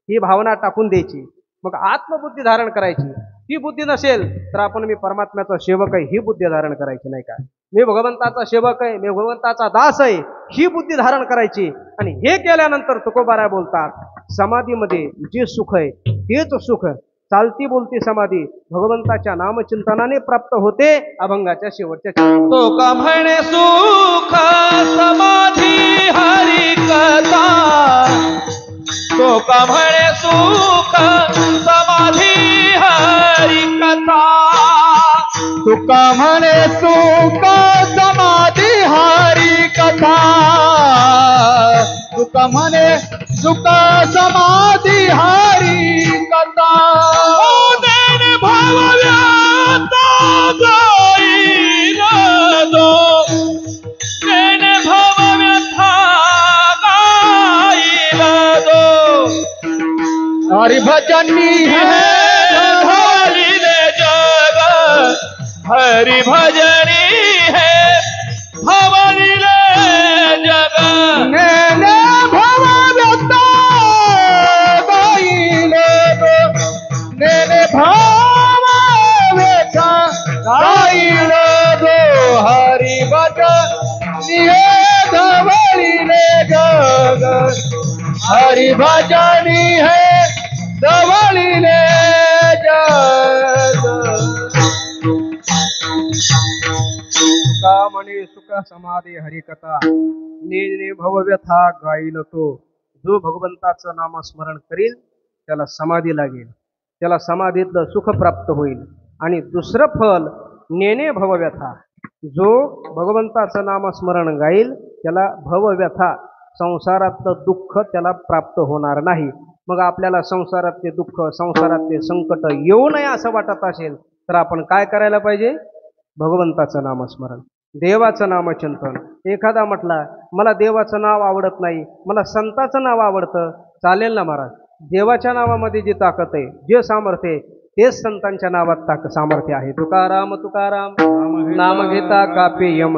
ही भावना टाकून द्यायची. मग आत्मबुद्धी धारण करायची. ती बुद्धी नसेल तर आपण मी परमात्म्याचा सेवक आहे ही बुद्धी धारण करायची नाही का. मी भगवंताचा सेवक आहे, मी भगवंताचा दास आहे ही बुद्धी धारण करायची. आणि हे केल्यानंतर तुकोबाराय बोलतात, समाधीमध्ये जे सुख आहे तेच सुख चालती बोलती समाधी भगवंताच्या नामचिंतनाने प्राप्त होते. अभंगाच्या शेवटच्या तो का म्हणे सुख समाधी हरी कथा. तो का म्हणे सुख समाधी हरी कथा. तुका म्हणे सुख समाधी हरी कथा. तुका म्हणे सुख समाधी हरी कथा. देन भाव व्याता गाईल दो. देन भाव व्यथा गाईल दो. हरि भजनी है हरिले जग हरि भजनी है भवनिले जग. नेने भव व्यथा गाईले दो. नेने भाव व्यथा गाईले दो. हरि भजनी है धवळीले जग. हरि भजनी है धवळीले जग. तुका म्हणे सुख समाधी हरिकथा. नेने भवव्यथा गाईल तो. जो भगवंताचं नामस्मरण करील त्याला समाधी लागेल, त्याला समाधीतलं सुख प्राप्त होईल. आणि दुसरं फल नेने भवव्यथा. जो भगवंताचं नामस्मरण गाईल त्याला भवव्यथा, संसारातलं दुःख त्याला प्राप्त होणार नाही. मग आपल्याला संसारातले दुःख, संसारातले संकट येऊ नये असं वाटत असेल तर आपण काय करायला पाहिजे? भगवंताचं नामस्मरण, देवाचं नामचिंतन. एखादा म्हटला मला देवाचं नाव आवडत नाही, मला संताचं नाव आवडतं, चालेल ना महाराज. देवाच्या नावामध्ये जी ताकद आहे, जे सामर्थ्य आहे तेच संतांच्या नावात सामर्थ्य आहे. तुकाराम तुकाराम नाम घेता कापे यम.